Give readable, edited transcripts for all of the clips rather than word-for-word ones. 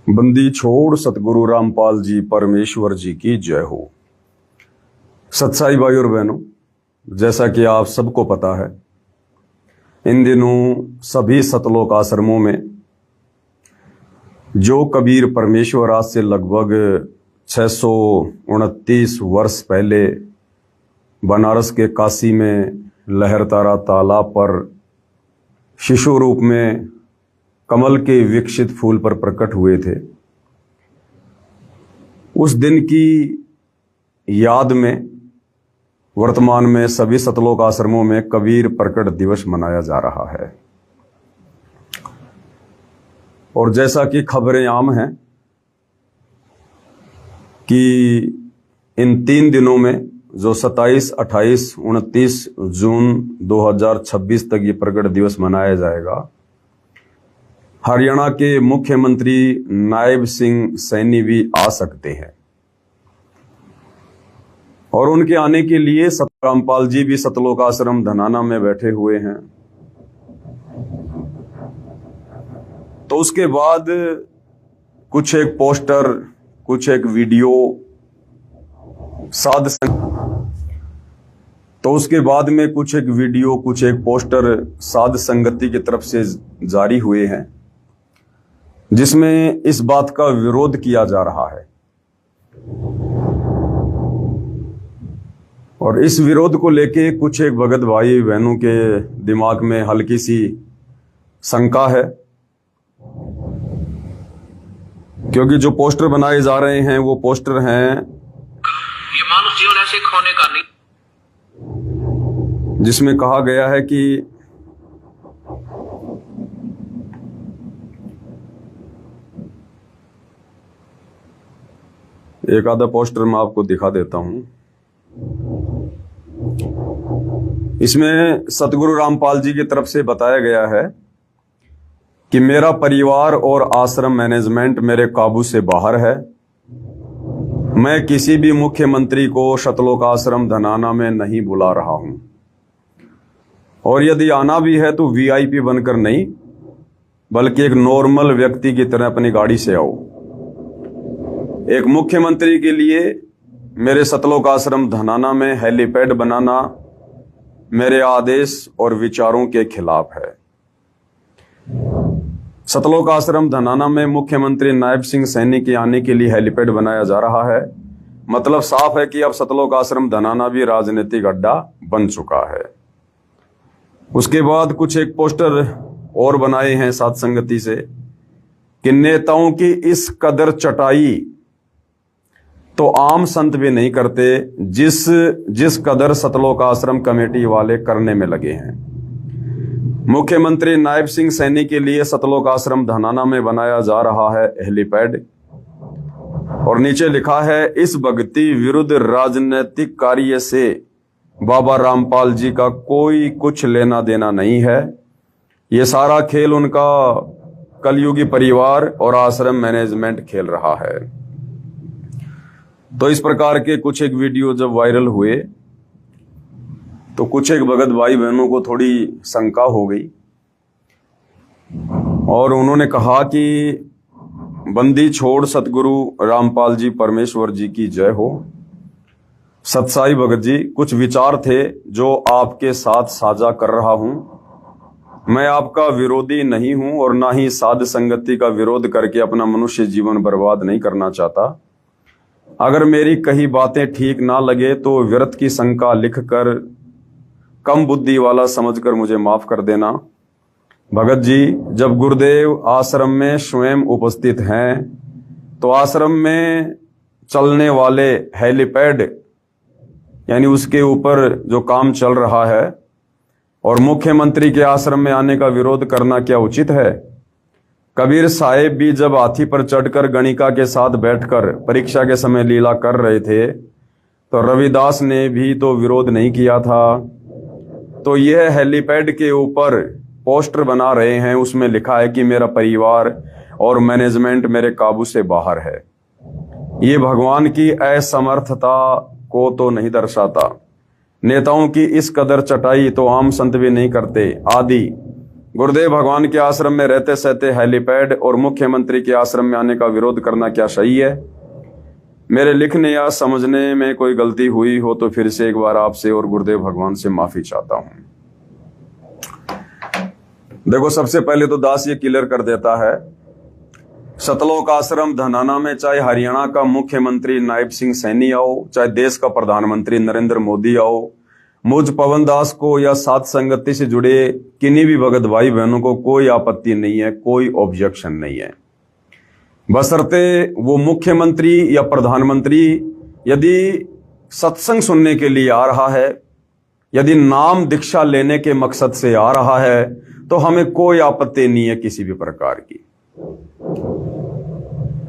बंदी छोड़ सतगुरु रामपाल जी परमेश्वर जी की जय हो। सत्साई भाई और बहनों, जैसा कि आप सबको पता है, इन दिनों सभी सतलोक आश्रमों में जो कबीर परमेश्वर आज से लगभग 629 वर्ष पहले बनारस के काशी में लहरतारा तालाब पर शिशु रूप में कमल के विकसित फूल पर प्रकट हुए थे, उस दिन की याद में वर्तमान में सभी सतलोक आश्रमों में कबीर प्रकट दिवस मनाया जा रहा है। और जैसा कि खबरें आम हैं कि इन 3 दिनों में जो 27, 28, 29 जून 2026 तक ये प्रकट दिवस मनाया जाएगा, हरियाणा के मुख्यमंत्री नायब सिंह सैनी भी आ सकते हैं और उनके आने के लिए रामपाल जी भी सतलोक आश्रम धनाना में बैठे हुए हैं। तो उसके बाद कुछ एक पोस्टर, कुछ एक वीडियो कुछ एक वीडियो, कुछ एक पोस्टर साध संगति की तरफ से जारी हुए हैं, जिसमें इस बात का विरोध किया जा रहा है। और इस विरोध को लेके कुछ एक भगत भाई बहनों के दिमाग में हल्की सी शंका है, क्योंकि जो पोस्टर बनाए जा रहे हैं वो पोस्टर हैं ये मानव जीवन ऐसे खोने का नहीं, जिसमें कहा गया है कि एक आधा पोस्टर मैं आपको दिखा देता हूं। इसमें सतगुरु रामपाल जी की तरफ से बताया गया है कि मेरा परिवार और आश्रम मैनेजमेंट मेरे काबू से बाहर है। मैं किसी भी मुख्यमंत्री को सतलोक आश्रम धनाना में नहीं बुला रहा हूं, और यदि आना भी है तो वीआईपी बनकर नहीं, बल्कि एक नॉर्मल व्यक्ति की तरह अपनी गाड़ी से आओ। एक मुख्यमंत्री के लिए मेरे सतलोक आश्रम धनाना में हेलीपैड बनाना मेरे आदेश और विचारों के खिलाफ है। सतलोक आश्रम धनाना में मुख्यमंत्री नायब सिंह सैनी के आने के लिए हेलीपैड बनाया जा रहा है। मतलब साफ है कि अब सतलोक आश्रम धनाना भी राजनीतिक अड्डा बन चुका है। उसके बाद कुछ एक पोस्टर और बनाए हैं साध संगति से कि नेताओं की इस कदर चटाई तो आम संत भी नहीं करते, जिस कदर सतलोक आश्रम कमेटी वाले करने में लगे हैं। मुख्यमंत्री नायब सिंह सैनी के लिए सतलोक आश्रम धनाना में बनाया जा रहा है हेलीपैड, और नीचे लिखा है इस भक्ति विरुद्ध राजनीतिक कार्य से बाबा रामपाल जी का कोई कुछ लेना देना नहीं है। ये सारा खेल उनका कलयुगी परिवार और आश्रम मैनेजमेंट खेल रहा है। तो इस प्रकार के कुछ एक वीडियो जब वायरल हुए तो कुछ एक भगत भाई बहनों को थोड़ी शंका हो गई, और उन्होंने कहा कि बंदी छोड़ सतगुरु रामपाल जी परमेश्वर जी की जय हो। सत्साई भगत जी, कुछ विचार थे जो आपके साथ साझा कर रहा हूं। मैं आपका विरोधी नहीं हूं और ना ही साध संगति का विरोध करके अपना मनुष्य जीवन बर्बाद नहीं करना चाहता। अगर मेरी कही बातें ठीक ना लगे तो व्यर्थ की शंका लिखकर कम बुद्धि वाला समझकर मुझे माफ कर देना। भगत जी, जब गुरुदेव आश्रम में स्वयं उपस्थित हैं तो आश्रम में चलने वाले हेलीपैड यानी उसके ऊपर जो काम चल रहा है, और मुख्यमंत्री के आश्रम में आने का विरोध करना क्या उचित है? कबीर साहेब भी जब हाथी पर चढ़कर गणिका के साथ बैठकर परीक्षा के समय लीला कर रहे थे तो रविदास ने भी तो विरोध नहीं किया था। तो यह हेलीपैड के ऊपर पोस्टर बना रहे हैं, उसमें लिखा है कि मेरा परिवार और मैनेजमेंट मेरे काबू से बाहर है। ये भगवान की असमर्थता को तो नहीं दर्शाता। नेताओं की इस कदर चटाई तो आम संत भी नहीं करते आदि गुरुदेव भगवान के आश्रम में रहते सहते हेलीपैड और मुख्यमंत्री के आश्रम में आने का विरोध करना क्या सही है? मेरे लिखने या समझने में कोई गलती हुई हो तो फिर से एक बार आपसे और गुरुदेव भगवान से माफी चाहता हूं। देखो, सबसे पहले तो दास ये क्लियर कर देता है, सतलोक आश्रम धनाना में चाहे हरियाणा का मुख्यमंत्री नायब सिंह सैनी आओ, चाहे देश का प्रधानमंत्री नरेंद्र मोदी आओ, मुझ पवन दास को या साथ संगति से जुड़े किन्हीं भी भगत भाई बहनों को कोई आपत्ति नहीं है, कोई ऑब्जेक्शन नहीं है, बशर्ते वो मुख्यमंत्री या प्रधानमंत्री यदि सत्संग सुनने के लिए आ रहा है, यदि नाम दीक्षा लेने के मकसद से आ रहा है, तो हमें कोई आपत्ति नहीं है किसी भी प्रकार की।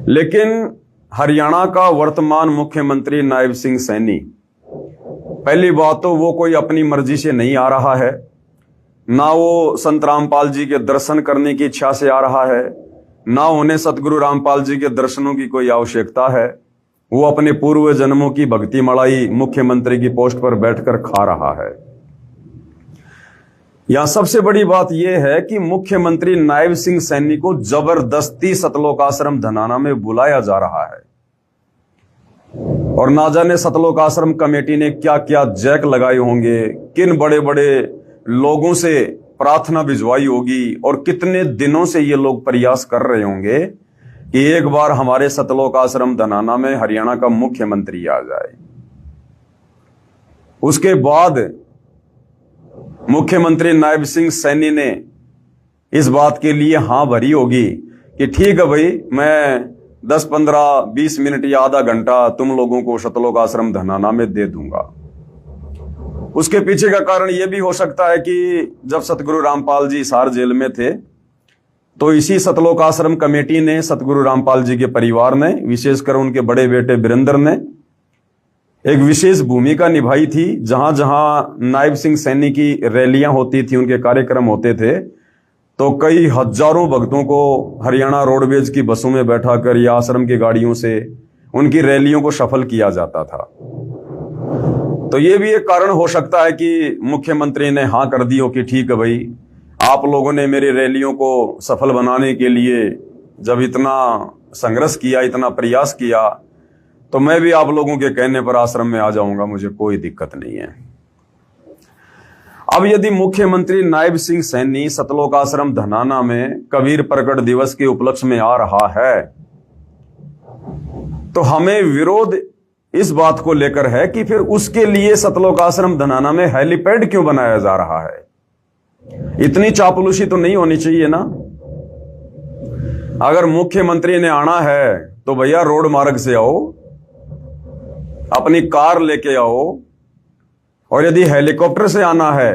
लेकिन हरियाणा का वर्तमान मुख्यमंत्री नायब सिंह सैनी, पहली बात तो वो कोई अपनी मर्जी से नहीं आ रहा है, ना वो संत रामपाल जी के दर्शन करने की इच्छा से आ रहा है, ना उन्हें सतगुरु रामपाल जी के दर्शनों की कोई आवश्यकता है। वो अपने पूर्व जन्मों की भक्ति मलाई मुख्यमंत्री की पोस्ट पर बैठकर खा रहा है। यहां सबसे बड़ी बात यह है कि मुख्यमंत्री नायब सिंह सैनी को जबरदस्ती सतलोक आश्रम धनाना में बुलाया जा रहा है, और ना जाने सतलोक आश्रम कमेटी ने क्या क्या जैक लगाए होंगे, किन बड़े बड़े लोगों से प्रार्थना भिजवाई होगी, और कितने दिनों से ये लोग प्रयास कर रहे होंगे कि एक बार हमारे सतलोक आश्रम धनाना में हरियाणा का मुख्यमंत्री आ जाए। उसके बाद मुख्यमंत्री नायब सिंह सैनी ने इस बात के लिए हां भरी होगी कि ठीक है भाई, मैं 10, 15, 20 मिनट या आधा घंटा तुम लोगों को सतलोक आश्रम धनाना में दे दूंगा। उसके पीछे का कारण यह भी हो सकता है कि जब सतगुरु रामपाल जी हिसार जेल में थे, तो इसी सतलोक आश्रम कमेटी ने, सतगुरु रामपाल जी के परिवार ने, विशेषकर उनके बड़े बेटे वीरेंद्र ने एक विशेष भूमिका निभाई थी। जहां जहां नायब सिंह सैनी की रैलियां होती थी, उनके कार्यक्रम होते थे, तो कई हजारों भक्तों को हरियाणा रोडवेज की बसों में बैठाकर या आश्रम की गाड़ियों से उनकी रैलियों को सफल किया जाता था। तो ये भी एक कारण हो सकता है कि मुख्यमंत्री ने हां कर दी हो कि ठीक है भाई, आप लोगों ने मेरी रैलियों को सफल बनाने के लिए जब इतना संघर्ष किया, इतना प्रयास किया, तो मैं भी आप लोगों के कहने पर आश्रम में आ जाऊंगा, मुझे कोई दिक्कत नहीं है। अब यदि मुख्यमंत्री नायब सिंह सैनी सतलोक आश्रम धनाना में कबीर प्रकट दिवस के उपलक्ष्य में आ रहा है, तो हमें विरोध इस बात को लेकर है कि फिर उसके लिए सतलोक आश्रम धनाना में हेलीपैड क्यों बनाया जा रहा है। इतनी चापलूसी तो नहीं होनी चाहिए ना। अगर मुख्यमंत्री ने आना है तो भैया रोड मार्ग से आओ, अपनी कार लेके आओ, और यदि हेलीकॉप्टर से आना है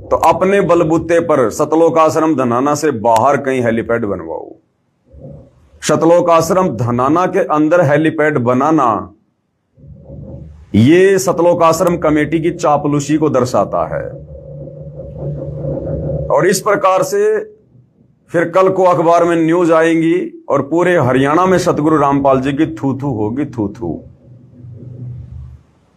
तो अपने बलबूते पर सतलोक आश्रम धनाना से बाहर कहीं हेलीपैड बनवाओ। सतलोक आश्रम धनाना के अंदर हेलीपैड बनाना, ये सतलोक आश्रम कमेटी की चापलूसी को दर्शाता है। और इस प्रकार से फिर कल को अखबार में न्यूज आएंगी और पूरे हरियाणा में सतगुरु रामपाल जी की थू थू होगी, थू थू,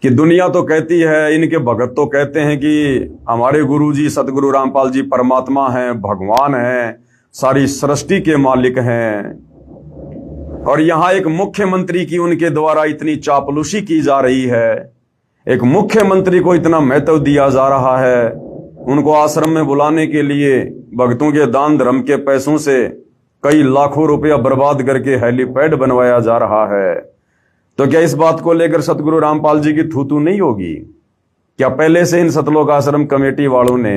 कि दुनिया तो कहती है, इनके भगत तो कहते हैं कि हमारे गुरु जी सतगुरु रामपाल जी परमात्मा हैं, भगवान हैं, सारी सृष्टि के मालिक हैं, और यहां एक मुख्यमंत्री की उनके द्वारा इतनी चापलूसी की जा रही है, एक मुख्यमंत्री को इतना महत्व दिया जा रहा है, उनको आश्रम में बुलाने के लिए भक्तों के दान धर्म के पैसों से कई लाखों रुपया बर्बाद करके हेलीपैड बनवाया जा रहा है। तो क्या इस बात को लेकर सतगुरु रामपाल जी की थू थू नहीं होगी? क्या पहले से इन सतलोक आश्रम कमेटी वालों ने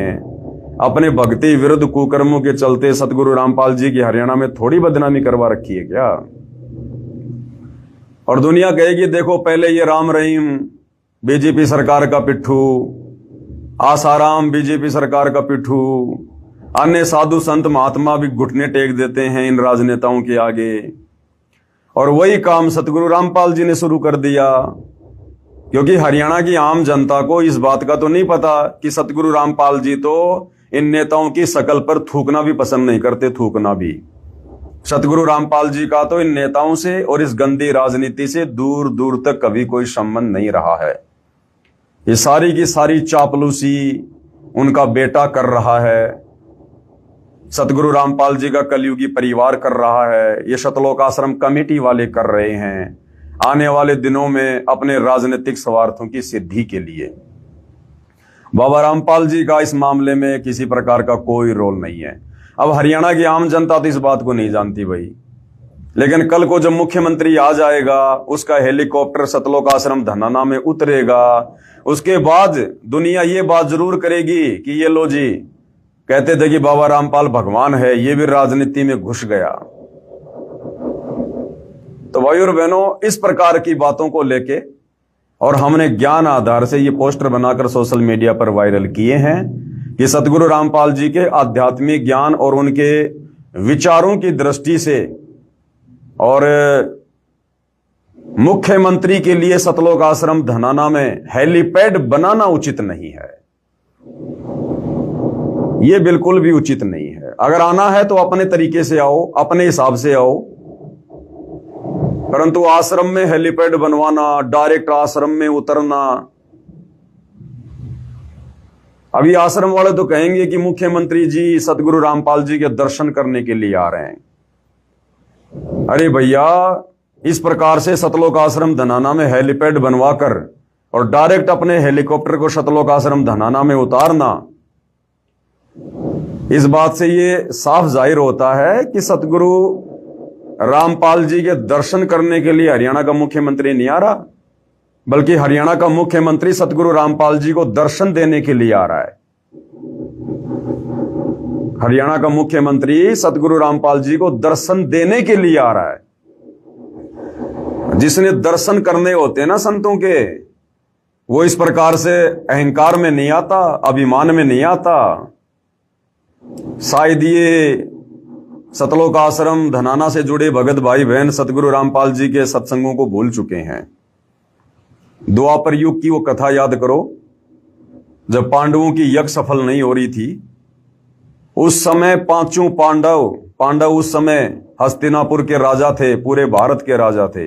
अपने भक्ति विरुद्ध कुकर्मों के चलते सतगुरु रामपाल जी की हरियाणा में थोड़ी बदनामी करवा रखी है क्या? और दुनिया कहेगी देखो, पहले ये राम रहीम बीजेपी सरकार का पिट्ठू, आसाराम बीजेपी सरकार का पिट्ठू, अन्य साधु संत महात्मा भी घुटने टेक देते हैं इन राजनेताओं के आगे, और वही काम सतगुरु रामपाल जी ने शुरू कर दिया। क्योंकि हरियाणा की आम जनता को इस बात का तो नहीं पता कि सतगुरु रामपाल जी तो इन नेताओं की शकल पर थूकना भी पसंद नहीं करते, थूकना भी। सतगुरु रामपाल जी का तो इन नेताओं से और इस गंदी राजनीति से दूर दूर तक कभी कोई संबंध नहीं रहा है। ये सारी की सारी चापलूसी उनका बेटा कर रहा है, सतगुरु रामपाल जी का कलयुगी परिवार कर रहा है, ये सतलोक आश्रम कमेटी वाले कर रहे हैं आने वाले दिनों में अपने राजनीतिक स्वार्थों की सिद्धि के लिए। बाबा रामपाल जी का इस मामले में किसी प्रकार का कोई रोल नहीं है। अब हरियाणा की आम जनता तो इस बात को नहीं जानती भाई, लेकिन कल को जब मुख्यमंत्री आ जाएगा, उसका हेलीकॉप्टर सतलोक आश्रम धनाना में उतरेगा, उसके बाद दुनिया ये बात जरूर करेगी कि ये लो जी, कहते थे कि बाबा रामपाल भगवान है, ये भी राजनीति में घुस गया। तो भाई और बहनों, इस प्रकार की बातों को लेके और हमने ज्ञान आधार से ये पोस्टर बनाकर सोशल मीडिया पर वायरल किए हैं कि सतगुरु रामपाल जी के आध्यात्मिक ज्ञान और उनके विचारों की दृष्टि से और मुख्यमंत्री के लिए सतलोक आश्रम धनाना में हेलीपैड बनाना उचित नहीं है। यह बिल्कुल भी उचित नहीं है। अगर आना है तो अपने तरीके से आओ, अपने हिसाब से आओ, परंतु आश्रम में हेलीपैड बनवाना, डायरेक्ट आश्रम में उतरना। अभी आश्रम वाले तो कहेंगे कि मुख्यमंत्री जी सतगुरु रामपाल जी के दर्शन करने के लिए आ रहे हैं। अरे भैया, इस प्रकार से सतलोक आश्रम धनाना में हेलीपैड बनवाकर और डायरेक्ट अपने हेलीकॉप्टर को सतलोक आश्रम धनाना में उतारना, इस बात से ये साफ जाहिर होता है कि सतगुरु रामपाल जी के दर्शन करने के लिए हरियाणा का मुख्यमंत्री नहीं आ रहा, बल्कि हरियाणा का मुख्यमंत्री सतगुरु रामपाल जी को दर्शन देने के लिए आ रहा है। हरियाणा का मुख्यमंत्री सतगुरु रामपाल जी को दर्शन देने के लिए आ रहा है। जिसने दर्शन करने होते हैं ना संतों के, वो इस प्रकार से अहंकार में नहीं आता, अभिमान में नहीं आता। शायद ये सतलोक आश्रम धनाना से जुड़े भगत भाई बहन सतगुरु रामपाल जी के सत्संगों को भूल चुके हैं। द्वापर युग की वो कथा याद करो, जब पांडवों की यज्ञ सफल नहीं हो रही थी, उस समय पांचों पांडव उस समय हस्तिनापुर के राजा थे, पूरे भारत के राजा थे,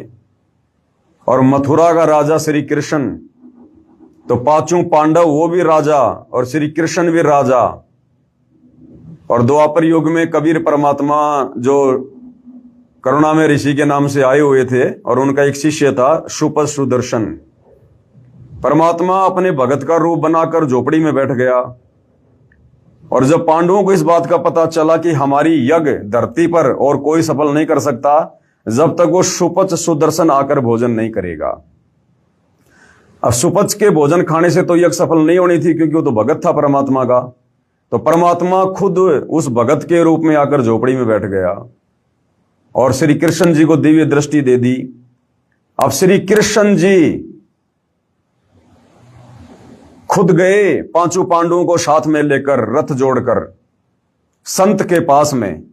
और मथुरा का राजा श्री कृष्ण। तो पांचों पांडव वो भी राजा और श्री कृष्ण भी राजा। और द्वापर युग में कबीर परमात्मा जो करुणा में ऋषि के नाम से आए हुए थे, और उनका एक शिष्य था शुपथ सुदर्शन। परमात्मा अपने भगत का रूप बनाकर झोपड़ी में बैठ गया, और जब पांडवों को इस बात का पता चला कि हमारी यज्ञ धरती पर और कोई सफल नहीं कर सकता जब तक वो शुपथ सुदर्शन आकर भोजन नहीं करेगा। अब शुपथ के भोजन खाने से तो यज्ञ सफल नहीं होनी थी, क्योंकि वो तो भगत था परमात्मा का। तो परमात्मा खुद उस भगत के रूप में आकर झोपड़ी में बैठ गया और श्री कृष्ण जी को दिव्य दृष्टि दे दी। अब श्री कृष्ण जी खुद गए पांचों पांडवों को साथ में लेकर रथ जोड़कर संत के पास में,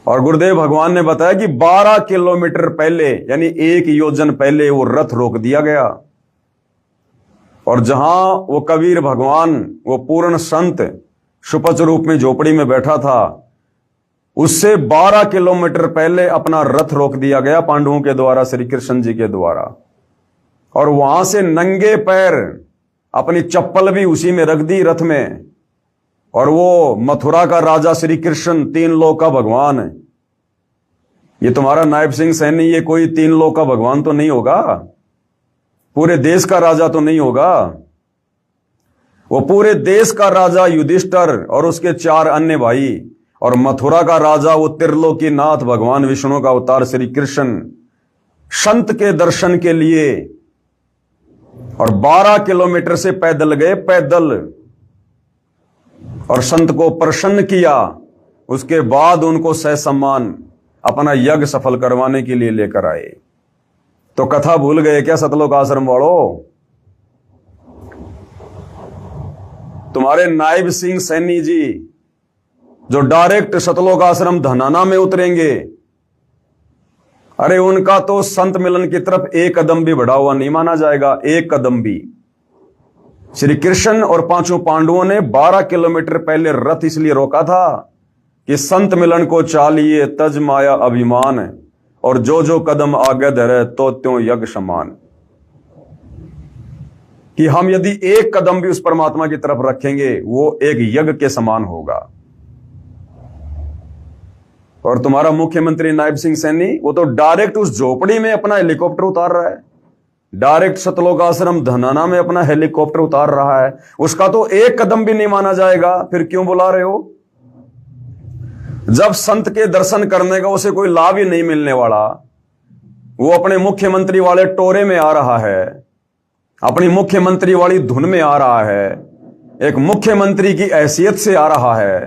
और गुरुदेव भगवान ने बताया कि 12 किलोमीटर पहले, यानी 1 योजन पहले वो रथ रोक दिया गया। और जहां वो कबीर भगवान, वो पूर्ण संत शुपथ रूप में झोपड़ी में बैठा था, उससे 12 किलोमीटर पहले अपना रथ रोक दिया गया पांडवों के द्वारा, श्री कृष्ण जी के द्वारा। और वहां से नंगे पैर अपनी चप्पल भी उसी में रख दी रथ में। और वो मथुरा का राजा श्री कृष्ण, 3 लोक का भगवान, ये तुम्हारा नायब सिंह सैनी ये कोई 3 लोक का भगवान तो नहीं होगा, पूरे देश का राजा तो नहीं होगा। वो पूरे देश का राजा युधिष्ठिर और उसके 4 अन्य भाई, और मथुरा का राजा वो त्रिलोकी नाथ भगवान विष्णु का अवतार श्री कृष्ण, संत के दर्शन के लिए और 12 किलोमीटर से पैदल गए, पैदल, और संत को प्रसन्न किया। उसके बाद उनको सहसम्मान अपना यज्ञ सफल करवाने के लिए लेकर आए। तो कथा भूल गए क्या सतलोक आश्रम वालों? तुम्हारे नायब सिंह सैनी जी जो डायरेक्ट सतलोक आश्रम धनाना में उतरेंगे, अरे उनका तो संत मिलन की तरफ 1 कदम भी बढ़ा हुआ नहीं माना जाएगा, 1 कदम भी। श्री कृष्ण और पांचों पांडवों ने 12 किलोमीटर पहले रथ इसलिए रोका था कि संत मिलन को चालिए तज माया अभिमान, और जो जो कदम आगे धरे तो त्यों यज्ञ समान। कि हम यदि 1 कदम भी उस परमात्मा की तरफ रखेंगे वो एक यज्ञ के समान होगा। और तुम्हारा मुख्यमंत्री नायब सिंह सैनी वो तो डायरेक्ट उस झोपड़ी में अपना हेलीकॉप्टर उतार रहा है, डायरेक्ट सतलोक आश्रम धनाना में अपना हेलीकॉप्टर उतार रहा है। उसका तो एक कदम भी नहीं माना जाएगा, फिर क्यों बुला रहे हो? जब संत के दर्शन करने का उसे कोई लाभ ही नहीं मिलने वाला, वो अपने मुख्यमंत्री वाले टोरे में आ रहा है, अपनी मुख्यमंत्री वाली धुन में आ रहा है, एक मुख्यमंत्री की हैसियत से आ रहा है।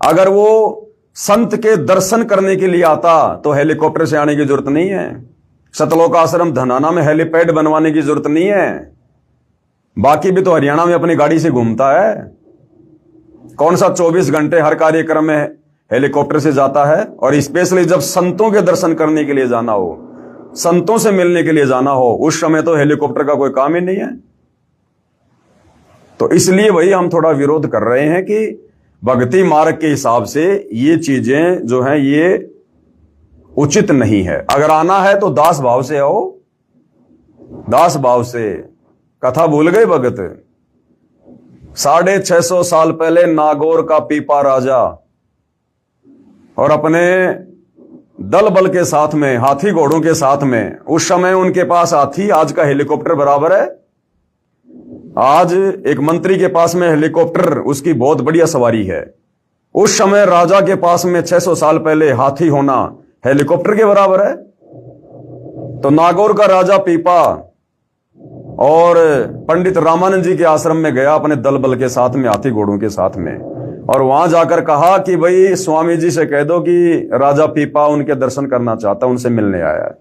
अगर वो संत के दर्शन करने के लिए आता तो हेलीकॉप्टर से आने की जरूरत नहीं है, सतलोक आश्रम धनाना में हेलीपैड बनवाने की जरूरत नहीं है। बाकी भी तो हरियाणा में अपनी गाड़ी से घूमता है, कौन सा 24 घंटे हर कार्यक्रम में हेलीकॉप्टर से जाता है। और स्पेशली जब संतों के दर्शन करने के लिए जाना हो, संतों से मिलने के लिए जाना हो, उस समय तो हेलीकॉप्टर का कोई काम ही नहीं है। तो इसलिए भाई हम थोड़ा विरोध कर रहे हैं कि भक्ति मार्ग के हिसाब से ये चीजें जो हैं ये उचित नहीं है। अगर आना है तो दास भाव से आओ, दास भाव से। कथा भूल गए भगत? 650 साल पहले नागौर का पीपा राजा और अपने दल बल के साथ में, हाथी घोड़ों के साथ में, उस समय उनके पास हाथी आज का हेलीकॉप्टर बराबर है। आज एक मंत्री के पास में हेलीकॉप्टर उसकी बहुत बढ़िया सवारी है। उस समय राजा के पास में 600 साल पहले हाथी होना हेलीकॉप्टर के बराबर है। तो नागौर का राजा पीपा और पंडित रामानंद जी के आश्रम में गया अपने दल बल के साथ में, हाथी घोड़ों के साथ में, और वहां जाकर कहा कि भाई स्वामी जी से कह दो कि राजा पीपा उनके दर्शन करना चाहता, उनसे मिलने आया है।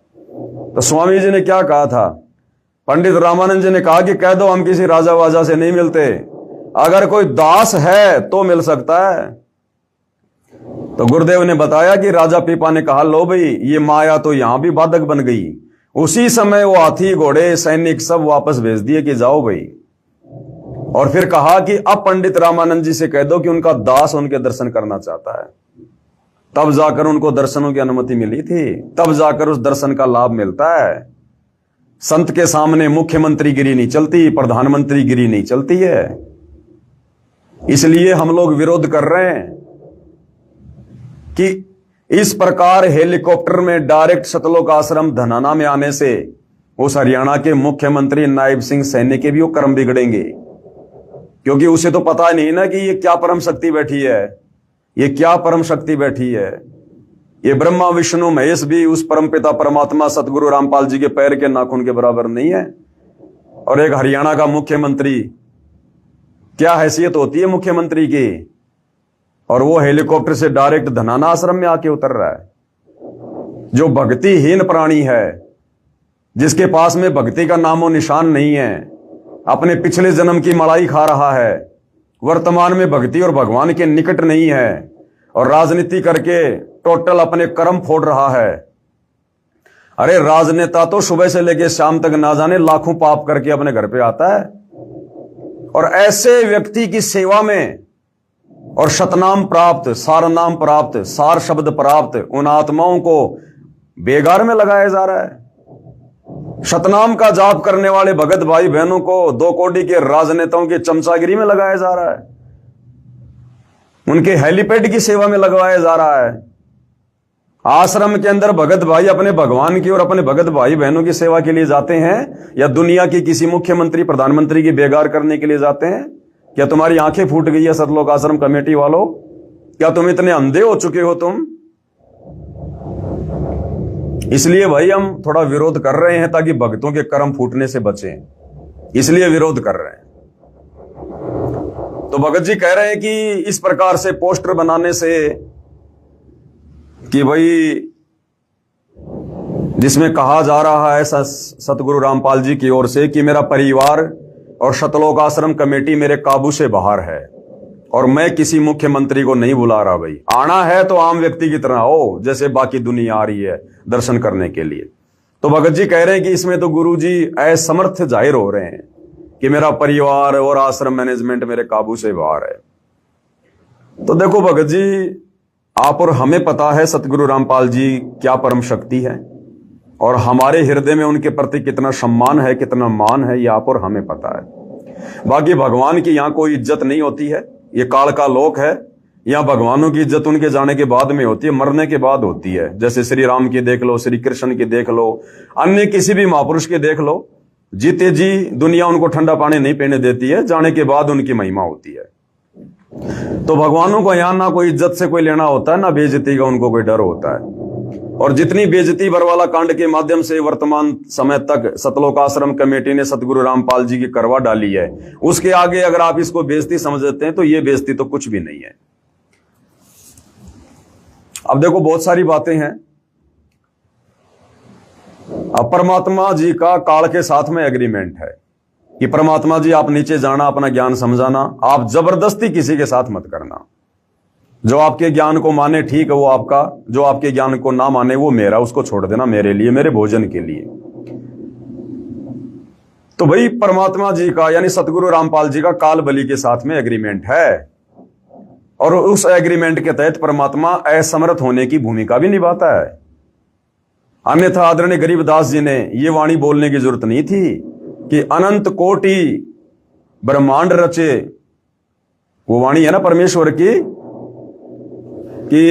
तो स्वामी जी ने क्या कहा था? पंडित रामानंद जी ने कहा कि कह दो हम किसी राजा वाजा से नहीं मिलते, अगर कोई दास है तो मिल सकता है। तो गुरुदेव ने बताया कि राजा पीपा ने कहा लो भाई ये माया तो यहां भी बाधक बन गई। उसी समय वो हाथी घोड़े सैनिक सब वापस भेज दिए कि जाओ भाई। और फिर कहा कि अब पंडित रामानंद जी से कह दो कि उनका दास उनके दर्शन करना चाहता है। तब जाकर उनको दर्शनों की अनुमति मिली थी, तब जाकर उस दर्शन का लाभ मिलता है। संत के सामने मुख्यमंत्री गिरी नहीं चलती, प्रधानमंत्री गिरी नहीं चलती है। इसलिए हम लोग विरोध कर रहे हैं कि इस प्रकार हेलीकॉप्टर में डायरेक्ट सतलोक आश्रम धनाना में आने से उस हरियाणा के मुख्यमंत्री नायब सिंह सैनी के भी वो कर्म बिगड़ेंगे, क्योंकि उसे तो पता नहीं ना कि ये क्या परम शक्ति बैठी है, ये क्या परम शक्ति बैठी है। ये ब्रह्मा विष्णु महेश भी उस परमपिता परमात्मा सतगुरु रामपाल जी के पैर के नाखून के बराबर नहीं है। और एक हरियाणा का मुख्यमंत्री, क्या हैसियत होती है मुख्यमंत्री की, और वो हेलीकॉप्टर से डायरेक्ट धनाना आश्रम में आके उतर रहा है। जो भक्तिहीन प्राणी है, जिसके पास में भक्ति का नामो निशान नहीं है, अपने पिछले जन्म की मलाई खा रहा है, वर्तमान में भक्ति और भगवान के निकट नहीं है, और राजनीति करके टोटल अपने कर्म फोड़ रहा है। अरे राजनेता तो सुबह से लेकर शाम तक ना जाने लाखों पाप करके अपने घर पे आता है, और ऐसे व्यक्ति की सेवा में और शतनाम प्राप्त, सार नाम प्राप्त, सार शब्द प्राप्त उन आत्माओं को बेगार में लगाया जा रहा है। शतनाम का जाप करने वाले भगत भाई बहनों को 2 कोड़ी के राजनेताओं की चमचागिरी में लगाया जा रहा है, उनके हेलीपैड की सेवा में लगवाया जा रहा है। आश्रम के अंदर भगत भाई अपने भगवान की और अपने भगत भाई बहनों की सेवा के लिए जाते हैं, या दुनिया की किसी मुख्यमंत्री प्रधानमंत्री की बेगार करने के लिए जाते हैं? क्या तुम्हारी आंखें फूट गई है सतलोक आश्रम कमेटी वालों? क्या तुम इतने अंधे हो चुके हो तुम? इसलिए भाई हम थोड़ा विरोध कर रहे हैं ताकि भक्तों के कर्म फूटने से बचें, इसलिए विरोध कर रहे हैं। तो भगत जी कह रहे हैं कि इस प्रकार से पोस्टर बनाने से कि भाई जिसमें कहा जा रहा है सतगुरु रामपाल जी की ओर से कि मेरा परिवार और सतलोक आश्रम कमेटी मेरे काबू से बाहर है और मैं किसी मुख्यमंत्री को नहीं बुला रहा। भाई आना है तो आम व्यक्ति की तरह हो, जैसे बाकी दुनिया आ रही है दर्शन करने के लिए। तो भगत जी कह रहे हैं कि इसमें तो गुरु जी असमर्थ जाहिर हो रहे हैं कि मेरा परिवार और आश्रम मैनेजमेंट मेरे काबू से बाहर है। तो देखो भगत जी, आप और हमें पता है सतगुरु रामपाल जी क्या परम शक्ति है, और हमारे हृदय में उनके प्रति कितना सम्मान है, कितना मान है, ये आप और हमें पता है। बाकी भगवान की यहां कोई इज्जत नहीं होती है, ये काल का लोक है, या भगवानों की इज्जत उनके जाने के बाद में होती है, मरने के बाद होती है। जैसे श्री राम की देख लो, श्री कृष्ण की देख लो, अन्य किसी भी महापुरुष के देख लो, जीते जी दुनिया उनको ठंडा पानी नहीं पीने देती है, जाने के बाद उनकी महिमा होती है। तो भगवानों को यहां ना कोई इज्जत से कोई लेना होता है, ना बेइज्जती का उनको कोई डर होता है। और जितनी बेइज्जती बरवाला कांड के माध्यम से वर्तमान समय तक सतलोक आश्रम कमेटी ने सतगुरु रामपाल जी की करवा डाली है, उसके आगे अगर आप इसको बेइज्जती समझते हैं तो ये बेइज्जती तो कुछ भी नहीं है। अब देखो बहुत सारी बातें हैं। अब परमात्मा जी का काल के साथ में एग्रीमेंट है कि परमात्मा जी आप नीचे जाना, अपना ज्ञान समझाना, आप जबरदस्ती किसी के साथ मत करना। जो आपके ज्ञान को माने ठीक है वो आपका, जो आपके ज्ञान को ना माने वो मेरा, उसको छोड़ देना मेरे लिए, मेरे भोजन के लिए। तो भाई परमात्मा जी का यानी सतगुरु रामपाल जी का काल बलि के साथ में एग्रीमेंट है, और उस एग्रीमेंट के तहत परमात्मा असमर्थ होने की भूमिका भी निभाता है। अन्यथा आदरणीय गरीबदास जी ने यह वाणी बोलने की जरूरत नहीं थी कि अनंत कोटि ब्रह्मांड रचे। वो वाणी है ना परमेश्वर की कि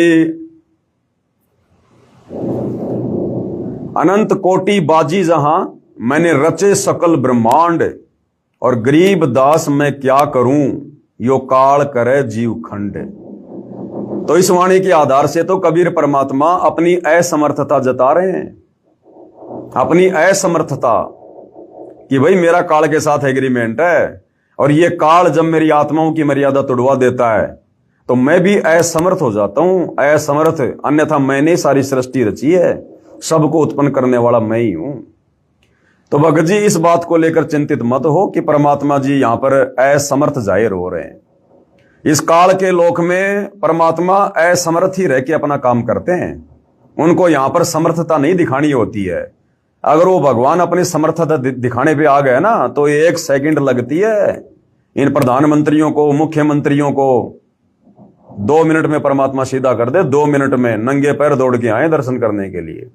अनंत कोटि बाजी जहां मैंने रचे सकल ब्रह्मांड, और गरीब दास मैं क्या करूं यो काल करे जीव खंड। तो इस वाणी के आधार से तो कबीर परमात्मा अपनी असमर्थता जता रहे हैं, अपनी असमर्थता कि भाई मेरा काल के साथ एग्रीमेंट है, और ये काल जब मेरी आत्माओं की मर्यादा तोड़वा देता है तो मैं भी असमर्थ हो जाता हूं, असमर्थ। अन्यथा मैंने सारी सृष्टि रची है, सबको उत्पन्न करने वाला मैं ही हूं। तो भगत जी इस बात को लेकर चिंतित मत हो कि परमात्मा जी यहां पर असमर्थ जाहिर हो रहे हैं। इस काल के लोक में परमात्मा असमर्थ ही रह के अपना काम करते हैं, उनको यहां पर समर्थता नहीं दिखानी होती है। अगर वो भगवान अपनी समर्थता दिखाने पे आ गए ना तो 1 सेकंड लगती है इन प्रधानमंत्रियों को, मुख्यमंत्रियों को। 2 मिनट में परमात्मा सीधा कर दे, 2 मिनट में नंगे पैर दौड़ के आए दर्शन करने के लिए।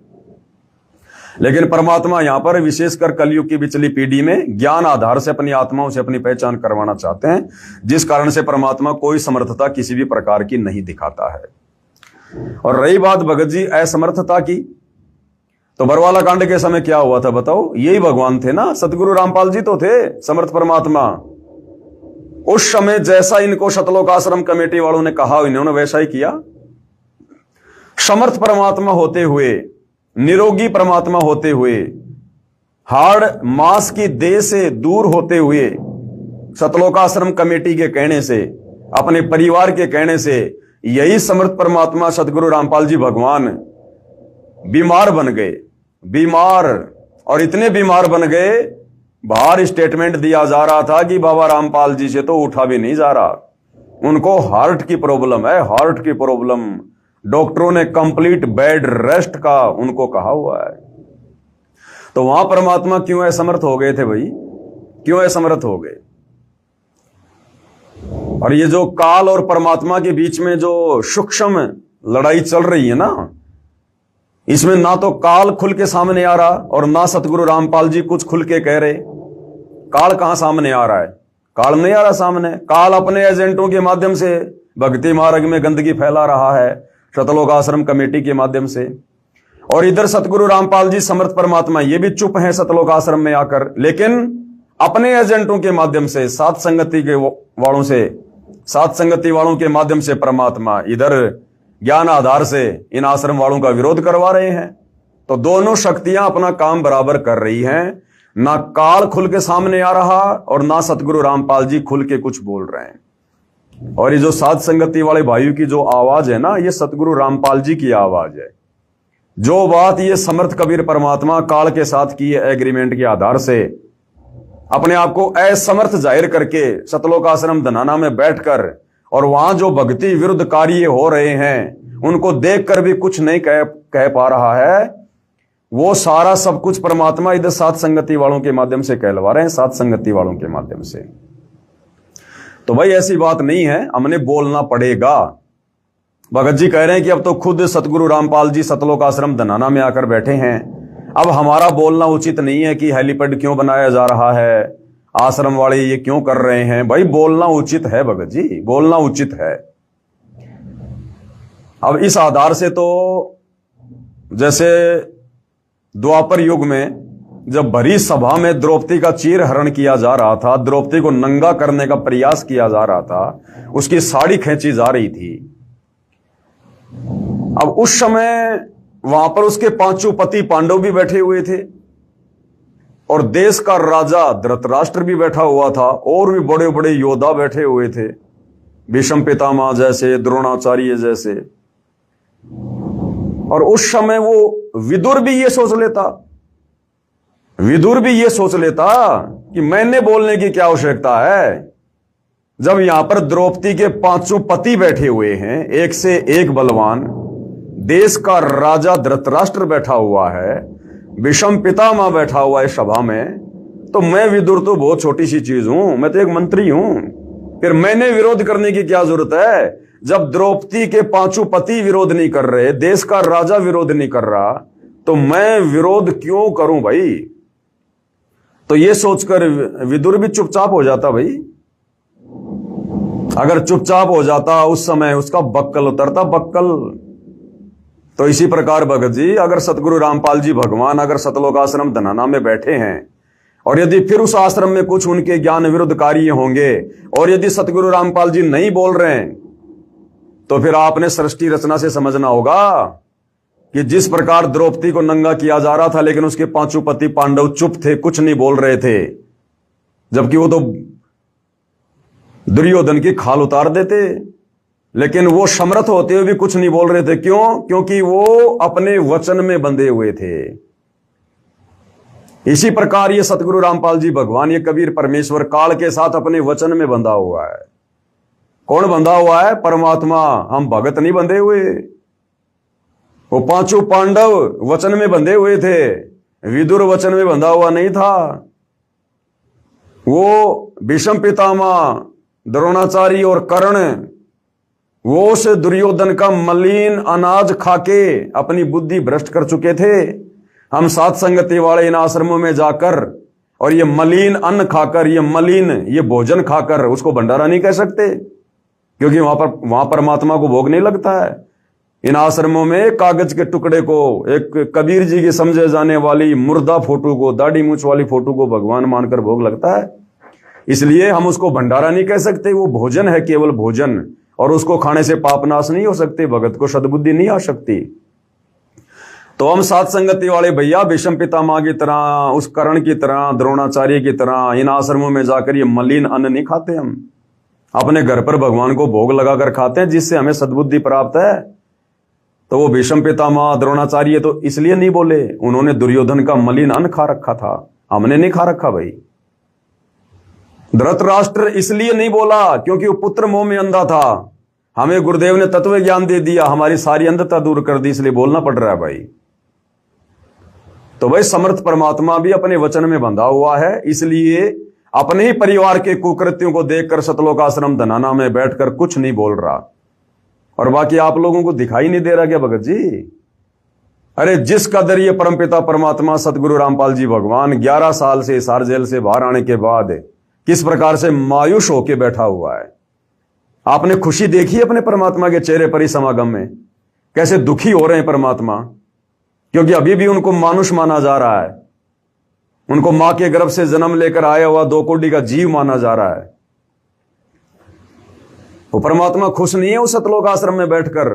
लेकिन परमात्मा यहां पर विशेषकर कलयुग की बिचली पीढ़ी में ज्ञान आधार से अपनी आत्माओं से अपनी पहचान करवाना चाहते हैं, जिस कारण से परमात्मा कोई समर्थता किसी भी प्रकार की नहीं दिखाता है। और रही बात भगत जी असमर्थता की, तो बरवाला कांड के समय क्या हुआ था बताओ? यही भगवान थे ना, सतगुरु रामपाल जी तो थे समर्थ परमात्मा। उस समय जैसा इनको सतलोक आश्रम कमेटी वालों ने कहा इन्होंने वैसा ही किया। समर्थ परमात्मा होते हुए, निरोगी परमात्मा होते हुए, हाड़ मांस की देह से दूर होते हुए, सतलोक आश्रम कमेटी के कहने से, अपने परिवार के कहने से, यही समर्थ परमात्मा सतगुरु रामपाल जी भगवान बीमार बन गए, बीमार, और इतने बीमार बन गए, बाहर स्टेटमेंट दिया जा रहा था कि बाबा रामपाल जी से तो उठा भी नहीं जा रहा, उनको हार्ट की प्रॉब्लम है, हार्ट की प्रॉब्लम। डॉक्टरों ने कंप्लीट बेड रेस्ट का उनको कहा हुआ है। तो वहां परमात्मा क्यों असमर्थ हो गए थे भाई? क्यों असमर्थ हो गए? और ये जो काल और परमात्मा के बीच में जो सूक्ष्म लड़ाई चल रही है ना, इसमें ना तो काल खुल के सामने आ रहा और ना सतगुरु रामपाल जी कुछ खुल के कह रहे। काल कहां सामने आ रहा है? काल नहीं आ रहा सामने। काल अपने एजेंटों के माध्यम से भक्ति मार्ग में गंदगी फैला रहा है सतलोक आश्रम कमेटी के माध्यम से, और इधर सतगुरु रामपाल जी समर्थ परमात्मा ये भी चुप हैं सतलोक आश्रम में आकर, लेकिन अपने एजेंटों के माध्यम से, सात संगति के वालों से, सात संगति वालों के माध्यम से परमात्मा इधर ज्ञान आधार से इन आश्रम वालों का विरोध करवा रहे हैं। तो दोनों शक्तियां अपना काम बराबर कर रही हैं। ना काल खुल के सामने आ रहा और ना सतगुरु रामपाल जी खुल के कुछ बोल रहे हैं। और ये जो सात संगति वाले भाइयों की जो आवाज है ना, ये सतगुरु रामपाल जी की आवाज है। जो बात ये समर्थ कबीर परमात्मा काल के साथ की एग्रीमेंट के आधार से अपने आप को असमर्थ जाहिर करके सतलोक आश्रम धनाना में बैठकर, और वहां जो भक्ति विरुद्ध कार्य हो रहे हैं उनको देखकर भी कुछ नहीं कह पा रहा है, वो सारा सब कुछ परमात्मा इधर सात संगति वालों के माध्यम से कहलवा रहे हैं, सात संगति वालों के माध्यम से। तो भाई ऐसी बात नहीं है, हमने बोलना पड़ेगा। भगत जी कह रहे हैं कि अब तो खुद सतगुरु रामपाल जी सतलोक आश्रम धनाना में आकर बैठे हैं, अब हमारा बोलना उचित नहीं है कि हेलीपैड क्यों बनाया जा रहा है, आश्रम वाले ये क्यों कर रहे हैं। भाई बोलना उचित है भगत जी, बोलना उचित है। अब इस आधार से तो जैसे द्वापर युग में जब भरी सभा में द्रौपदी का चीर हरण किया जा रहा था, द्रौपदी को नंगा करने का प्रयास किया जा रहा था, उसकी साड़ी खींची जा रही थी। अब उस समय वहां पर उसके पांचों पति पांडव भी बैठे हुए थे और देश का राजा धृतराष्ट्र भी बैठा हुआ था और भी बड़े बड़े योद्धा बैठे हुए थे, भीष्म पितामह जैसे, द्रोणाचार्य जैसे। और उस समय वो विदुर भी ये सोच लेता कि मैंने बोलने की क्या आवश्यकता है, जब यहां पर द्रौपदी के पांचों पति बैठे हुए हैं, एक से एक बलवान, देश का राजा धृतराष्ट्र बैठा हुआ है, भीष्म पितामह बैठा हुआ है सभा में, तो मैं विदुर तो बहुत छोटी सी चीज हूं, मैं तो एक मंत्री हूं, फिर मैंने विरोध करने की क्या जरूरत है? जब द्रौपदी के पांचों पति विरोध नहीं कर रहे, देश का राजा विरोध नहीं कर रहा, तो मैं विरोध क्यों करूं भाई? तो ये सोचकर विदुर भी चुपचाप हो जाता भाई। अगर चुपचाप हो जाता उस समय उसका बक्कल उतरता, बक्कल। तो इसी प्रकार भगत जी, अगर सतगुरु रामपाल जी भगवान अगर सतलोक आश्रम धनाना में बैठे हैं और यदि फिर उस आश्रम में कुछ उनके ज्ञान विरुद्ध कार्य होंगे और यदि सतगुरु रामपाल जी नहीं बोल रहे हैं, तो फिर आपने सृष्टि रचना से समझना होगा कि जिस प्रकार द्रौपदी को नंगा किया जा रहा था लेकिन उसके पांचों पति पांडव चुप थे, कुछ नहीं बोल रहे थे, जबकि वो तो दुर्योधन की खाल उतार देते, लेकिन वो समर्थ होते हुए भी कुछ नहीं बोल रहे थे। क्यों? क्योंकि वो अपने वचन में बंधे हुए थे। इसी प्रकार ये सतगुरु रामपाल जी भगवान, ये कबीर परमेश्वर काल के साथ अपने वचन में बंधा हुआ है। कौन बंधा हुआ है? परमात्मा। हम भगत नहीं बंधे हुए। वो पांचों पांडव वचन में बंधे हुए थे, विदुर वचन में बंधा हुआ नहीं था। वो भीष्म पितामह, द्रोणाचार्य और कर्ण, वो उस दुर्योधन का मलिन अनाज खाके अपनी बुद्धि भ्रष्ट कर चुके थे। हम सात संगति वाले इन आश्रमों में जाकर और ये मलिन अन्न खाकर, ये भोजन खाकर उसको भंडारा नहीं कह सकते, क्योंकि वहां परमात्मा को भोग नहीं लगता है। इन आश्रमों में कागज के टुकड़े को, एक कबीर जी की समझे जाने वाली मुर्दा फोटो को, दाढ़ी मूछ वाली फोटो को भगवान मानकर भोग लगता है। इसलिए हम उसको भंडारा नहीं कह सकते, वो भोजन है, केवल भोजन, और उसको खाने से पाप नाश नहीं हो सकते, भगत को सद्बुद्धि नहीं आ सकती। तो हम सात संगति वाले भैया भीष्म पितामह की तरह, उस कर्ण की तरह, द्रोणाचार्य की तरह इन आश्रमों में जाकर ये मलिन अन्न नहीं खाते। हम अपने घर पर भगवान को भोग लगाकर खाते हैं, जिससे हमें सद्बुद्धि प्राप्त है। तो वो भीष्म पितामह, द्रोणाचार्य तो इसलिए नहीं बोले, उन्होंने दुर्योधन का मलिन अन्न खा रखा था, हमने नहीं खा रखा भाई। धृतराष्ट्र इसलिए नहीं बोला क्योंकि वो पुत्र मोह में अंधा था। हमें गुरुदेव ने तत्व ज्ञान दे दिया, हमारी सारी अंधता दूर कर दी, इसलिए बोलना पड़ रहा है भाई। तो भाई समर्थ परमात्मा भी अपने वचन में बंधा हुआ है, इसलिए अपने ही परिवार के कुकृत्यों को देखकर सतलोक आश्रम धनाना में बैठकर कुछ नहीं बोल रहा। और बाकी आप लोगों को दिखाई नहीं दे रहा क्या भगत जी? अरे जिस कदर ये परमपिता परमात्मा सतगुरु रामपाल जी भगवान 11 साल से हिसार जेल से बाहर आने के बाद किस प्रकार से मायूस होके बैठा हुआ है। आपने खुशी देखी अपने परमात्मा के चेहरे पर ही समागम में? कैसे दुखी हो रहे हैं परमात्मा, क्योंकि अभी भी उनको मानुष माना जा रहा है, उनको मां के गर्भ से जन्म लेकर आया हुआ 2 कोटि का जीव माना जा रहा है। वो परमात्मा खुश नहीं है उस सतलोक आश्रम में बैठकर।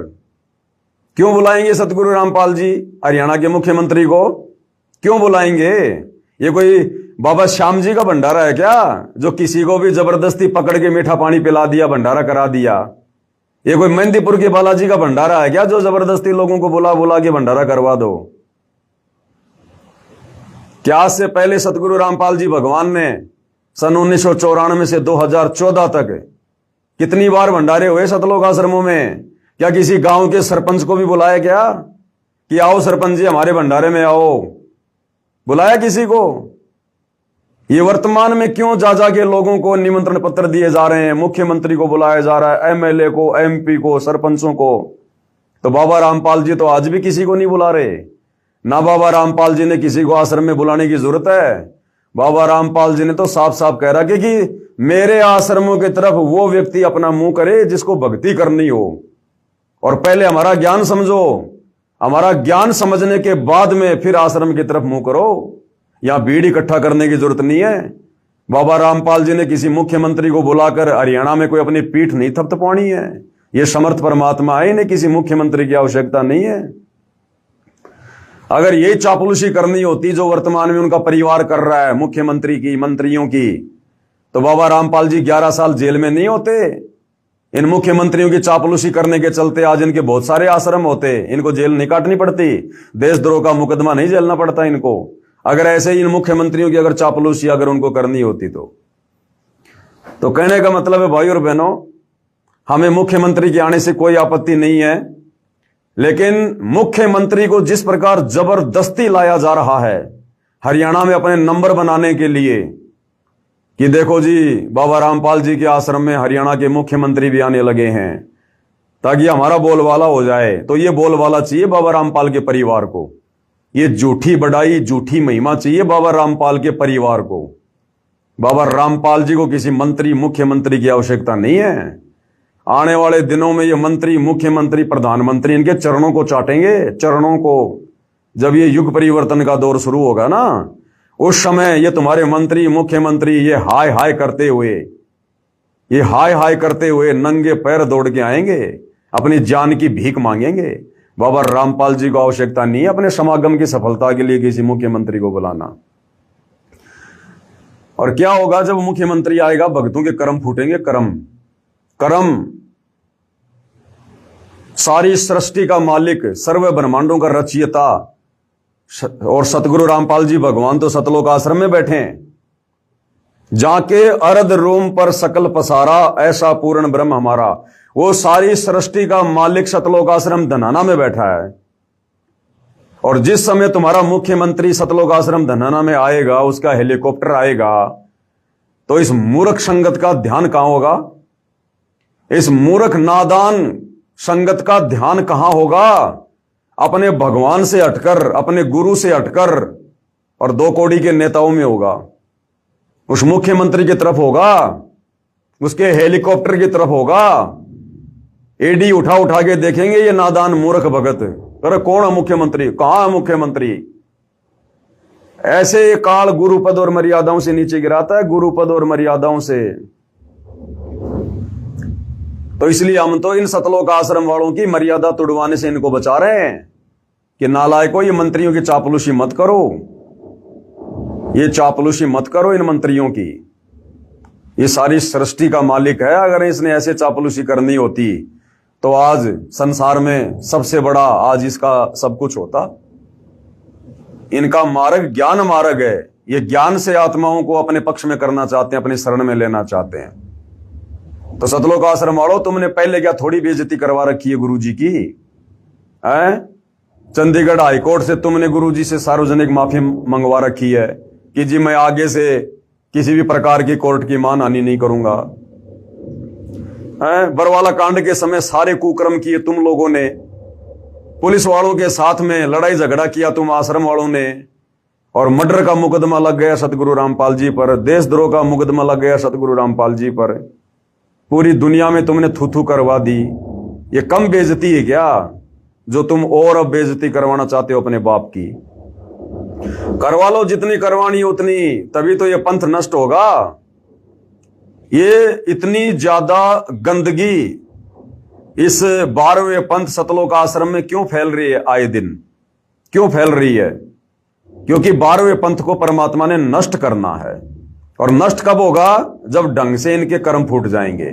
क्यों बुलाएंगे सतगुरु रामपाल जी हरियाणा के मुख्यमंत्री को? क्यों बुलाएंगे? ये कोई बाबा श्याम जी का भंडारा है क्या, जो किसी को भी जबरदस्ती पकड़ के मीठा पानी पिला दिया, भंडारा करा दिया? ये कोई मेहंदीपुर के बालाजी का भंडारा है क्या, जो जबरदस्ती लोगों को बुला बुला के भंडारा करवा दो? क्या आज से पहले सतगुरु रामपाल जी भगवान ने सन 1994 से 2014 तक कितनी बार भंडारे हुए सतलोक आश्रमों में? क्या किसी गांव के सरपंच को भी बुलाया क्या कि आओ सरपंच जी हमारे भंडारे में आओ? बुलाया किसी को? ये वर्तमान में क्यों जा के लोगों को निमंत्रण पत्र दिए जा रहे हैं? मुख्यमंत्री को बुलाया जा रहा है, एमएलए को, एमपी को, सरपंचों को। तो बाबा रामपाल जी तो आज भी किसी को नहीं बुला रहे ना। बाबा रामपाल जी ने किसी को आश्रम में बुलाने की जरूरत है? बाबा रामपाल जी ने तो साफ साफ कह रहा कि मेरे आश्रमों की तरफ वो व्यक्ति अपना मुंह करे जिसको भक्ति करनी हो। और पहले हमारा ज्ञान समझो। हमारा ज्ञान समझने के बाद में फिर आश्रम की तरफ मुंह करो। यहां भीड़ इकट्ठा करने की जरूरत नहीं है। बाबा रामपाल जी ने किसी मुख्यमंत्री को बुलाकर हरियाणा में कोई अपनी पीठ नहीं थपथपानी है। ये समर्थ परमात्मा है, इन्हें किसी मुख्यमंत्री की आवश्यकता नहीं है। अगर यही चापलूसी करनी होती जो वर्तमान में उनका परिवार कर रहा है, मुख्यमंत्री की, मंत्रियों की, तो बाबा रामपाल जी 11 साल जेल में नहीं होते। इन मुख्यमंत्रियों की चापलूसी करने के चलते आज इनके बहुत सारे आश्रम होते, इनको जेल नहीं काटनी पड़ती, देशद्रोह का मुकदमा नहीं झेलना पड़ता इनको। अगर ऐसे ही इन मुख्यमंत्रियों की अगर चापलूसी अगर उनको करनी होती तो कहने का मतलब है भाई और बहनों, हमें मुख्यमंत्री के आने से कोई आपत्ति नहीं है, लेकिन मुख्यमंत्री को जिस प्रकार जबरदस्ती लाया जा रहा है हरियाणा में अपने नंबर बनाने के लिए कि देखो जी बाबा रामपाल जी के आश्रम में हरियाणा के मुख्यमंत्री भी आने लगे हैं ताकि हमारा बोलबाला हो जाए, तो ये बोलबाला चाहिए बाबा रामपाल के परिवार को। ये झूठी बड़ाई, झूठी महिमा चाहिए बाबा रामपाल के परिवार को। बाबा रामपाल जी को किसी मंत्री, मुख्यमंत्री की आवश्यकता नहीं है। आने वाले दिनों में ये मंत्री, मुख्यमंत्री, प्रधानमंत्री इनके चरणों को चाटेंगे, चरणों को। जब ये युग परिवर्तन का दौर शुरू होगा ना, उस समय ये तुम्हारे मंत्री, मुख्यमंत्री ये हाय हाय करते हुए नंगे पैर दौड़ के आएंगे, अपनी जान की भीख मांगेंगे। बाबा रामपाल जी को आवश्यकता नहीं है अपने समागम की सफलता के लिए किसी मुख्यमंत्री को बुलाना। और क्या होगा जब मुख्यमंत्री आएगा? भक्तों के कर्म फूटेंगे, कर्म। सारी सृष्टि का मालिक, सर्व ब्रह्मांडों का रचयिता और सतगुरु रामपाल जी भगवान तो सतलोक आश्रम में बैठे हैं। जाके अर्ध रोम पर सकल पसारा, ऐसा पूर्ण ब्रह्म हमारा। वो सारी सृष्टि का मालिक सतलोक आश्रम धनाना में बैठा है। और जिस समय तुम्हारा मुख्यमंत्री सतलोक आश्रम धनाना में आएगा, उसका हेलीकॉप्टर आएगा, तो इस मूर्ख संगत का ध्यान कहां होगा? इस मूर्ख नादान संगत का ध्यान कहां होगा? अपने भगवान से हटकर, अपने गुरु से हटकर और 2 कौड़ी के नेताओं में होगा। उस मुख्यमंत्री की तरफ होगा, उसके हेलीकॉप्टर की तरफ होगा। एडी उठा के देखेंगे ये नादान मूर्ख भगत, अरे कौन है मुख्यमंत्री, कहां है मुख्यमंत्री? ऐसे काल गुरुपद और मर्यादाओं से नीचे गिराता है, गुरुपद और मर्यादाओं से। तो इसलिए हम तो इन सतलोक आश्रम वालों की मर्यादा तुड़वाने से इनको बचा रहे हैं कि नालायकों, ये मंत्रियों की चापलूसी मत करो, ये चापलूसी मत करो इन मंत्रियों की। ये सारी सृष्टि का मालिक है। अगर इसने ऐसे चापलूसी करनी होती तो आज संसार में सबसे बड़ा आज इसका सब कुछ होता। इनका मार्ग ज्ञान मार्ग है। ये ज्ञान से आत्माओं को अपने पक्ष में करना चाहते हैं, अपनी शरण में लेना चाहते हैं। तो सतलोक आश्रम वालों, तुमने पहले क्या थोड़ी बेइज्जती करवा रखी है गुरुजी की? चंडीगढ़ हाईकोर्ट से तुमने गुरुजी से सार्वजनिक माफी मंगवा रखी है कि जी मैं आगे से किसी भी प्रकार की कोर्ट की मानहानि नहीं करूंगा। बरवाला कांड के समय सारे कुकर्म किए तुम लोगों ने, पुलिस वालों के साथ में लड़ाई झगड़ा किया तुम आश्रम वालों ने, और मर्डर का मुकदमा लग गया सतगुरु रामपाल जी पर, देशद्रोह का मुकदमा लग गया सतगुरु रामपाल जी पर। पूरी दुनिया में तुमने थू करवा दी। ये कम बेइज्जती है क्या जो तुम और अब बेइज्जती करवाना चाहते हो अपने बाप की? करवा लो जितनी करवानी उतनी, तभी तो ये पंथ नष्ट होगा। ये इतनी ज्यादा गंदगी इस 12वें पंथ सतलोक आश्रम में क्यों फैल रही है? आए दिन क्यों फैल रही है? क्योंकि 12वें पंथ को परमात्मा ने नष्ट करना है। और नष्ट कब होगा? जब ढंग से इनके कर्म फूट जाएंगे।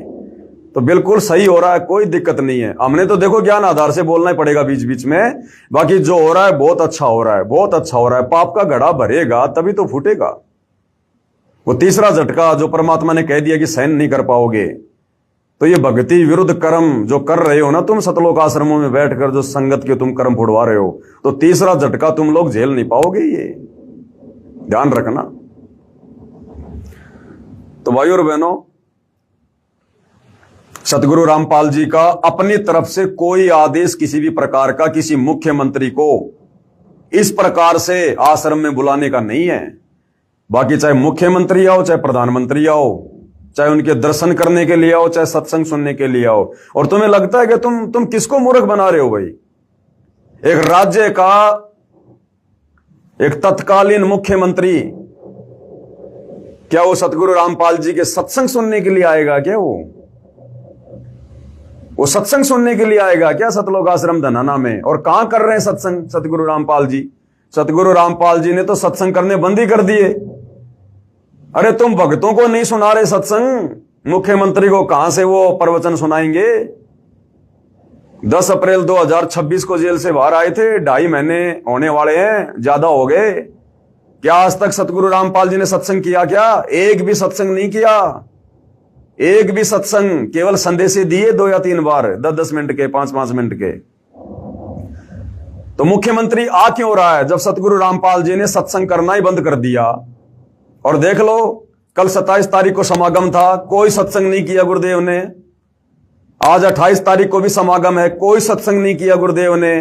तो बिल्कुल सही हो रहा है, कोई दिक्कत नहीं है। हमने तो देखो ज्ञान आधार से बोलना ही पड़ेगा बीच बीच में। बाकी जो हो रहा है बहुत अच्छा हो रहा है, बहुत अच्छा हो रहा है। पाप का घड़ा भरेगा तभी तो फूटेगा। वो तीसरा झटका जो परमात्मा ने कह दिया कि सहन नहीं कर पाओगे, तो ये भक्ति विरुद्ध कर्म जो कर रहे हो ना तुम सतलोक आश्रमों में बैठकर, जो संगत के तुम कर्म फुड़वा रहे हो, तो तीसरा झटका तुम लोग झेल नहीं पाओगे। ये ध्यान रखना। तो भाई और बहनों, सतगुरु रामपाल जी का अपनी तरफ से कोई आदेश किसी भी प्रकार का किसी मुख्यमंत्री को इस प्रकार से आश्रम में बुलाने का नहीं है। बाकी चाहे मुख्यमंत्री आओ, चाहे प्रधानमंत्री आओ, चाहे उनके दर्शन करने के लिए आओ, चाहे सत्संग सुनने के लिए आओ। और तुम्हें लगता है कि तुम किसको मूर्ख बना रहे हो भाई? एक राज्य का एक तत्कालीन मुख्यमंत्री क्या वो सतगुरु रामपाल जी के सत्संग सुनने के लिए आएगा क्या? वो सत्संग सुनने के लिए आएगा क्या सतलोक आश्रम धनाना में? और कहां कर रहे हैं सत्संग सतगुरु रामपाल जी? सतगुरु रामपाल जी ने तो सत्संग करने बंद ही कर दिए। अरे तुम भक्तों को नहीं सुना रहे सत्संग, मुख्यमंत्री को कहां से वो प्रवचन सुनाएंगे? 10 अप्रैल 2026 को जेल से बाहर आए थे, 2.5 महीने होने वाले हैं, ज्यादा हो गए। क्या आज तक सतगुरु रामपाल जी ने सत्संग किया क्या? एक भी सत्संग नहीं किया, एक भी सत्संग। केवल संदेश दिए 2 या 3 बार, 10-10 मिनट के, 5-5 मिनट के। तो मुख्यमंत्री आ क्यों रहा है जब सतगुरु रामपाल जी ने सत्संग करना ही बंद कर दिया? और देख लो, कल 27 तारीख को समागम था, कोई सत्संग नहीं किया गुरुदेव ने। आज 28 तारीख को भी समागम है, कोई सत्संग नहीं किया गुरुदेव ने।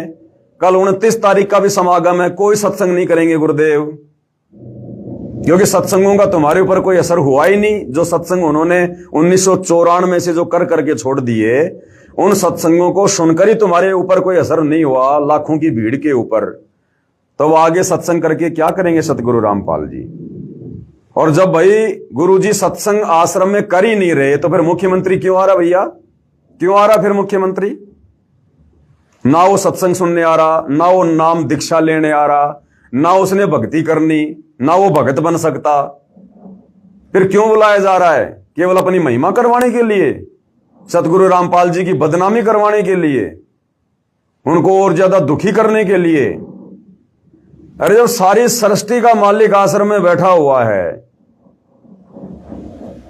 कल 29 तारीख का भी समागम है, कोई सत्संग नहीं करेंगे गुरुदेव, क्योंकि सत्संगों का तुम्हारे ऊपर कोई असर हुआ ही नहीं। जो सत्संग उन्होंने 1994 से जो कर करके छोड़ दिए, उन सत्संगों को सुनकर ही तुम्हारे ऊपर कोई असर नहीं हुआ, लाखों की भीड़ के ऊपर। तो आगे सत्संग करके क्या करेंगे सतगुरु रामपाल जी? और जब भाई गुरुजी सत्संग आश्रम में कर ही नहीं रहे, तो फिर मुख्यमंत्री क्यों आ रहा भैया? क्यों आ रहा फिर मुख्यमंत्री? ना वो सत्संग सुनने आ रहा, ना वो नाम दीक्षा लेने आ रहा, ना उसने भक्ति करनी, ना वो भगत बन सकता। फिर क्यों बुलाया जा रहा है? केवल अपनी महिमा करवाने के लिए, सतगुरु रामपाल जी की बदनामी करवाने के लिए, उनको और ज्यादा दुखी करने के लिए। अरे जब सारी सृष्टि का मालिक आश्रम में बैठा हुआ है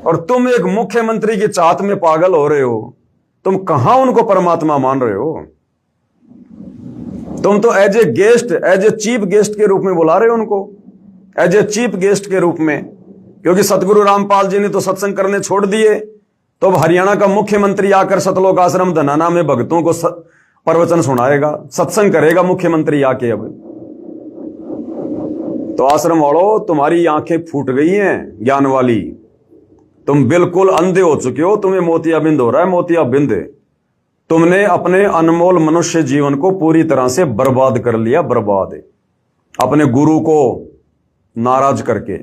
और तुम एक मुख्यमंत्री की चाहत में पागल हो रहे हो, तुम कहां उनको परमात्मा मान रहे हो? तुम तो as a guest, as a chief guest के रूप में बुला रहे हो उनको, एज ए चीफ गेस्ट के रूप में। क्योंकि सतगुरु रामपाल जी ने तो सत्संग करने छोड़ दिए, तो अब हरियाणा का मुख्यमंत्री आकर सतलोक आश्रम धनाना में भक्तों को प्रवचन सुनाएगा, सत्संग करेगा मुख्यमंत्री आके। अब तो आश्रम वालों, तुम्हारी आंखें फूट गई हैं ज्ञान वाली, तुम बिल्कुल अंधे हो चुके हो। तुम्हें मोतियाबिंद हो रहा है, मोतियाबिंद। तुमने अपने अनमोल मनुष्य जीवन को पूरी तरह से बर्बाद कर लिया, बर्बाद। अपने गुरु को नाराज करके।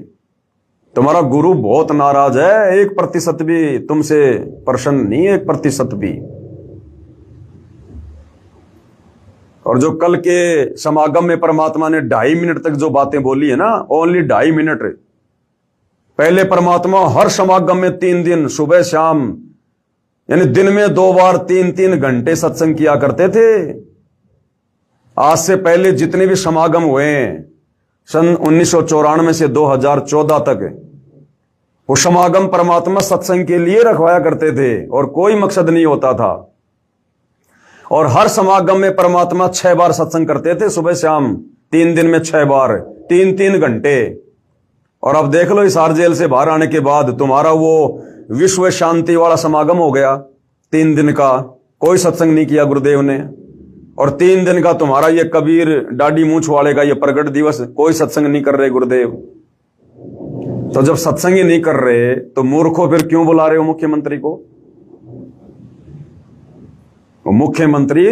तुम्हारा गुरु बहुत नाराज है, 1% भी तुमसे प्रसन्न नहीं है, 1% भी। और जो कल के समागम में परमात्मा ने 2.5 मिनट तक जो बातें बोली है ना, ओनली 2.5 मिनट। पहले परमात्मा हर समागम में 3 दिन सुबह शाम, यानी दिन में 2 बार 3-3 घंटे सत्संग किया करते थे। आज से पहले जितने भी समागम हुए हैं सन 1994 से 2014 तक, वो समागम परमात्मा सत्संग के लिए रखवाया करते थे और कोई मकसद नहीं होता था। और हर समागम में परमात्मा 6 बार सत्संग करते थे, सुबह शाम, 3 दिन में 6 बार, 3-3 घंटे। और अब देख लो, हिसार जेल से बाहर आने के बाद तुम्हारा वो विश्व शांति वाला समागम हो गया 3 दिन का, कोई सत्संग नहीं किया गुरुदेव ने। और 3 दिन का तुम्हारा ये कबीर डाडी मूछ वाले का ये प्रगट दिवस, कोई सत्संग नहीं कर रहे गुरुदेव। तो जब सत्संग ही नहीं कर रहे तो मूर्खों फिर क्यों बुला रहे हो मुख्यमंत्री को? वो मुख्यमंत्री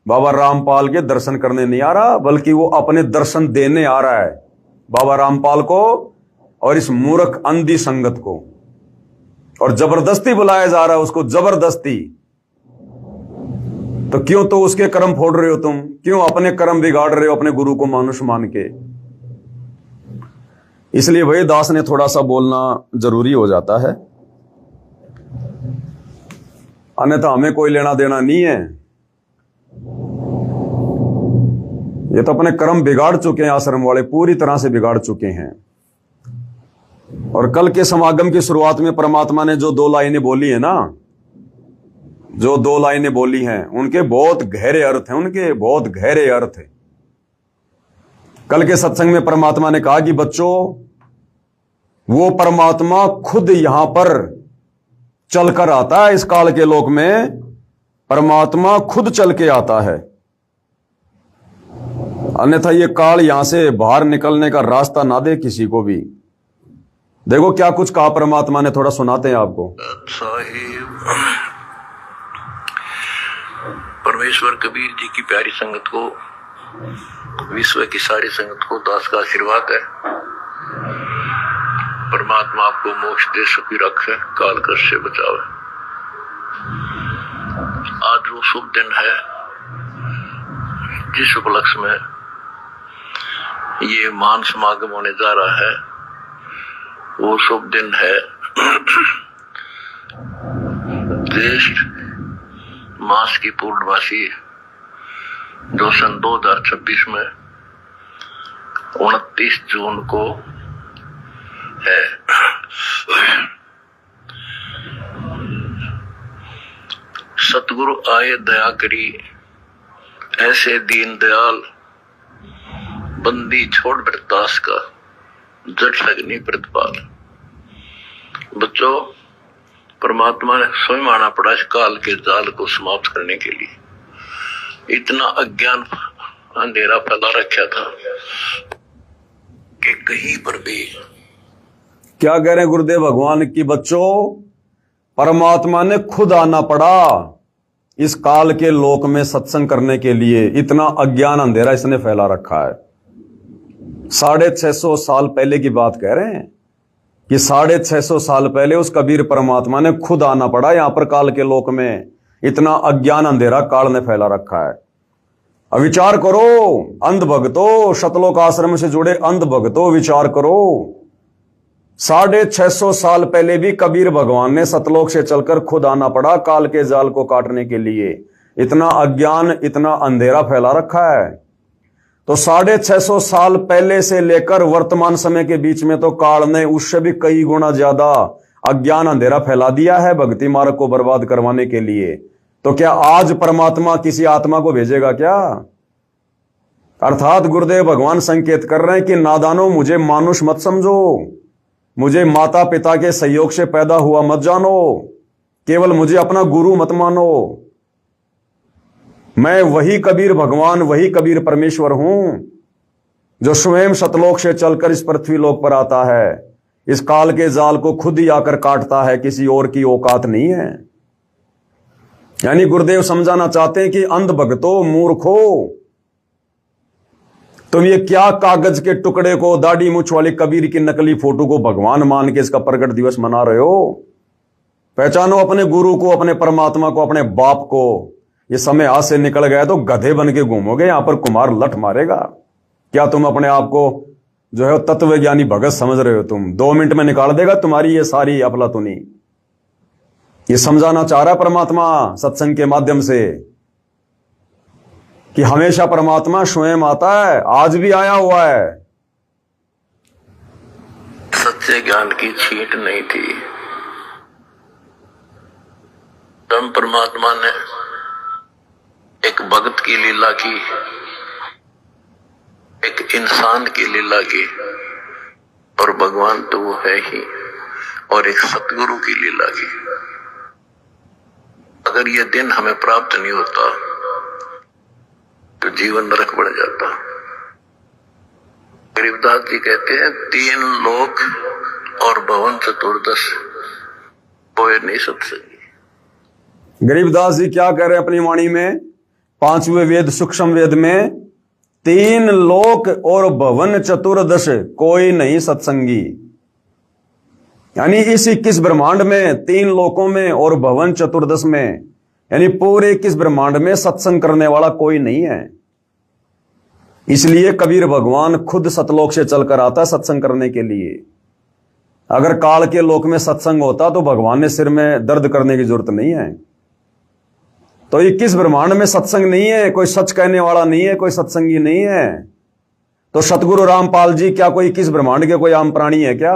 बाबा रामपाल के दर्शन करने नहीं आ रहा, बल्कि वो अपने दर्शन देने आ रहा है बाबा रामपाल को और इस मूर्ख अंधी संगत को। और जबरदस्ती बुलाया जा रहा है उसको, जबरदस्ती। तो क्यों तो उसके कर्म फोड़ रहे हो तुम? क्यों अपने कर्म बिगाड़ रहे हो अपने गुरु को मानुष मान के? इसलिए भाई दास ने थोड़ा सा बोलना जरूरी हो जाता है, अन्यथा हमें कोई लेना देना नहीं है। ये तो अपने कर्म बिगाड़ चुके हैं, आश्रम वाले पूरी तरह से बिगाड़ चुके हैं। और कल के समागम की शुरुआत में परमात्मा ने जो 2 लाइनें बोली है ना, जो 2 लाइनें बोली हैं, उनके बहुत गहरे अर्थ हैं, उनके बहुत गहरे अर्थ हैं। कल के सत्संग में परमात्मा ने कहा कि बच्चों, वो परमात्मा खुद यहां पर चलकर आता है। इस काल के लोक में परमात्मा खुद चल के आता है, अन्यथा ये काल यहां से बाहर निकलने का रास्ता ना दे किसी को भी। देखो क्या कुछ कहा परमात्मा ने, थोड़ा सुनाते हैं आपको। साहिब परमेश्वर कबीर जी की प्यारी संगत को, विश्व की सारी संगत को दास का आशीर्वाद है। परमात्मा आपको मोक्ष दे, सुखी रखे, काल कष्ट से बचावे। आज वो शुभ दिन है जिस उपलक्ष्य में ये मान समागम होने जा रहा है। वो शुभ दिन है ज्येष्ठ मास की पूर्णवासी, जो सन 2026 में 29 जून को है। सतगुरु आए दया करी, ऐसे दीन दयाल, बंदी छोड़ बरदास का, जट लगनी प्रतिपाल। बच्चों, परमात्मा ने स्वयं आना पड़ा इस काल के जाल को समाप्त करने के लिए। इतना अज्ञान अंधेरा फैला रखा था कि कहीं पर भी। क्या कह रहे हैं गुरुदेव भगवान की बच्चों, परमात्मा ने खुद आना पड़ा इस काल के लोक में सत्संग करने के लिए। इतना अज्ञान अंधेरा इसने फैला रखा है। 650 साल पहले की बात कह रहे हैं कि 650 साल पहले उस कबीर परमात्मा ने खुद आना पड़ा यहां पर काल के लोक में। इतना अज्ञान अंधेरा काल ने फैला रखा है। अब विचार करो, अंध भक्तों, सतलोक आश्रम से जुड़े अंध भक्तों, विचार करो। 650 साल पहले भी कबीर भगवान ने सतलोक से चलकर खुद आना पड़ा काल के जाल को काटने के लिए। इतना अज्ञान, इतना अंधेरा फैला रखा है। तो 650 साल पहले से लेकर वर्तमान समय के बीच में तो काल ने उससे भी कई गुना ज्यादा अज्ञान अंधेरा फैला दिया है भक्ति मार्ग को बर्बाद करवाने के लिए। तो क्या आज परमात्मा किसी आत्मा को भेजेगा क्या? अर्थात गुरुदेव भगवान संकेत कर रहे हैं कि नादानो, मुझे मानुष मत समझो, मुझे माता पिता के सहयोग से पैदा हुआ मत जानो, केवल मुझे अपना गुरु मत मानो। मैं वही कबीर भगवान, वही कबीर परमेश्वर हूं जो स्वयं सतलोक से चलकर इस पृथ्वी लोक पर आता है। इस काल के जाल को खुद ही आकर काटता है, किसी और की औकात नहीं है। यानी गुरुदेव समझाना चाहते हैं कि अंध भक्तों, मूर्खो, तुम ये क्या कागज के टुकड़े को, दाढ़ी मूछ वाले कबीर की नकली फोटो को भगवान मान के इसका प्रकट दिवस मना रहे हो? पहचानो अपने गुरु को, अपने परमात्मा को, अपने बाप को। ये समय हाथ से निकल गया तो गधे बन के घूमोगे, यहां पर कुमार लठ मारेगा। क्या तुम अपने आप को जो है तत्वज्ञानी भगत समझ रहे हो? तुम 2 मिनट में निकाल देगा तुम्हारी ये सारी अफलातुनी। ये समझाना चाह रहा है परमात्मा सत्संग के माध्यम से कि हमेशा परमात्मा स्वयं आता है, आज भी आया हुआ है। सच्चे ज्ञान की छींट नहीं थी। तम परमात्मा ने एक भगत की लीला की, एक इंसान की लीला की, और भगवान तो वो है ही, और एक सतगुरु की लीला की। अगर ये दिन हमें प्राप्त नहीं होता तो जीवन नरक बढ़ जाता। गरीबदास जी कहते हैं 3 लोक और भवन चतुर्दश कोई नहीं सत्संगी। गरीबदास जी क्या कह रहे हैं अपनी वाणी में? 5वें वेद सूक्ष्म वेद में 3 लोक और भवन चतुर्दश कोई नहीं सत्संगी। यानी इस 21 ब्रह्मांड में 3 लोकों में और भवन चतुर्दश में, यानी पूरे 21 ब्रह्मांड में सत्संग करने वाला कोई नहीं है। इसलिए कबीर भगवान खुद सतलोक से चलकर आता सत्संग करने के लिए। अगर काल के लोक में सत्संग होता तो भगवान ने सिर में दर्द करने की जरूरत नहीं है। तो 21 ब्रह्मांड में सत्संग नहीं है, कोई सच कहने वाला नहीं है, कोई सत्संगी नहीं है। तो सतगुरु रामपाल जी क्या कोई 21 ब्रह्मांड के कोई आम प्राणी है क्या?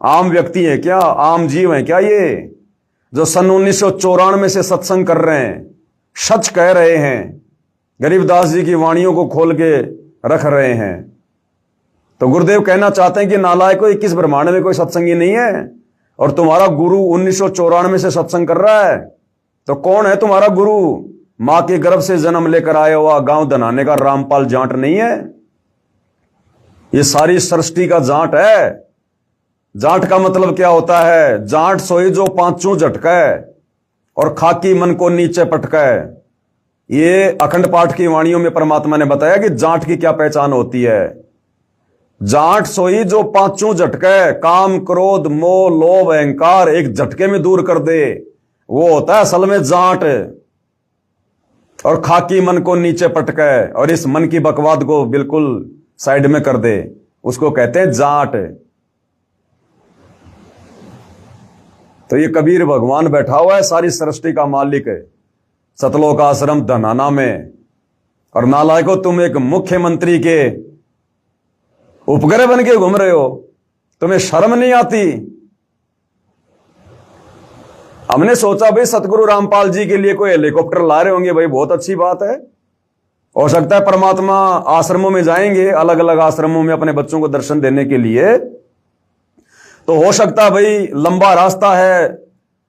आम व्यक्ति है क्या? आम जीव है क्या? ये जो सन 1994 से सत्संग कर रहे हैं, सच कह रहे हैं, गरीबदास जी की वाणियों को खोल के रख रहे हैं। तो गुरुदेव कहना चाहते हैं कि नालायक को 21 ब्रह्मांड में कोई सत्संगी नहीं है, और तुम्हारा गुरु 1994 से सत्संग कर रहा है। तो कौन है तुम्हारा गुरु? मां के गर्भ से जन्म लेकर आया हुआ गांव धनाने का रामपाल जाट नहीं है? ये सारी सृष्टि का जाट है। जाट का मतलब क्या होता है? जाट सोई जो पांचों झटका है और खाकी मन को नीचे पटका है। ये अखंड पाठ की वाणियों में परमात्मा ने बताया कि जाट की क्या पहचान होती है। जाट सोई जो पांचों झटका है, काम क्रोध मोह लोभ अहंकार एक झटके में दूर कर दे, वो होता है असल में जाट। और खाकी मन को नीचे पटका है और इस मन की बकवाद को बिल्कुल साइड में कर दे, उसको कहते हैं जाट। तो ये कबीर भगवान बैठा हुआ है, सारी सृष्टि का मालिक है, सतलोक आश्रम धनाना में। और नालायको, तुम एक मुख्यमंत्री के उपग्रह बन के घूम रहे हो, तुम्हें शर्म नहीं आती? हमने सोचा भाई सतगुरु रामपाल जी के लिए कोई हेलीकॉप्टर ला रहे होंगे, भाई बहुत अच्छी बात है। हो सकता है परमात्मा आश्रमों में जाएंगे, अलग अलग आश्रमों में अपने बच्चों को दर्शन देने के लिए, तो हो सकता है भाई लंबा रास्ता है,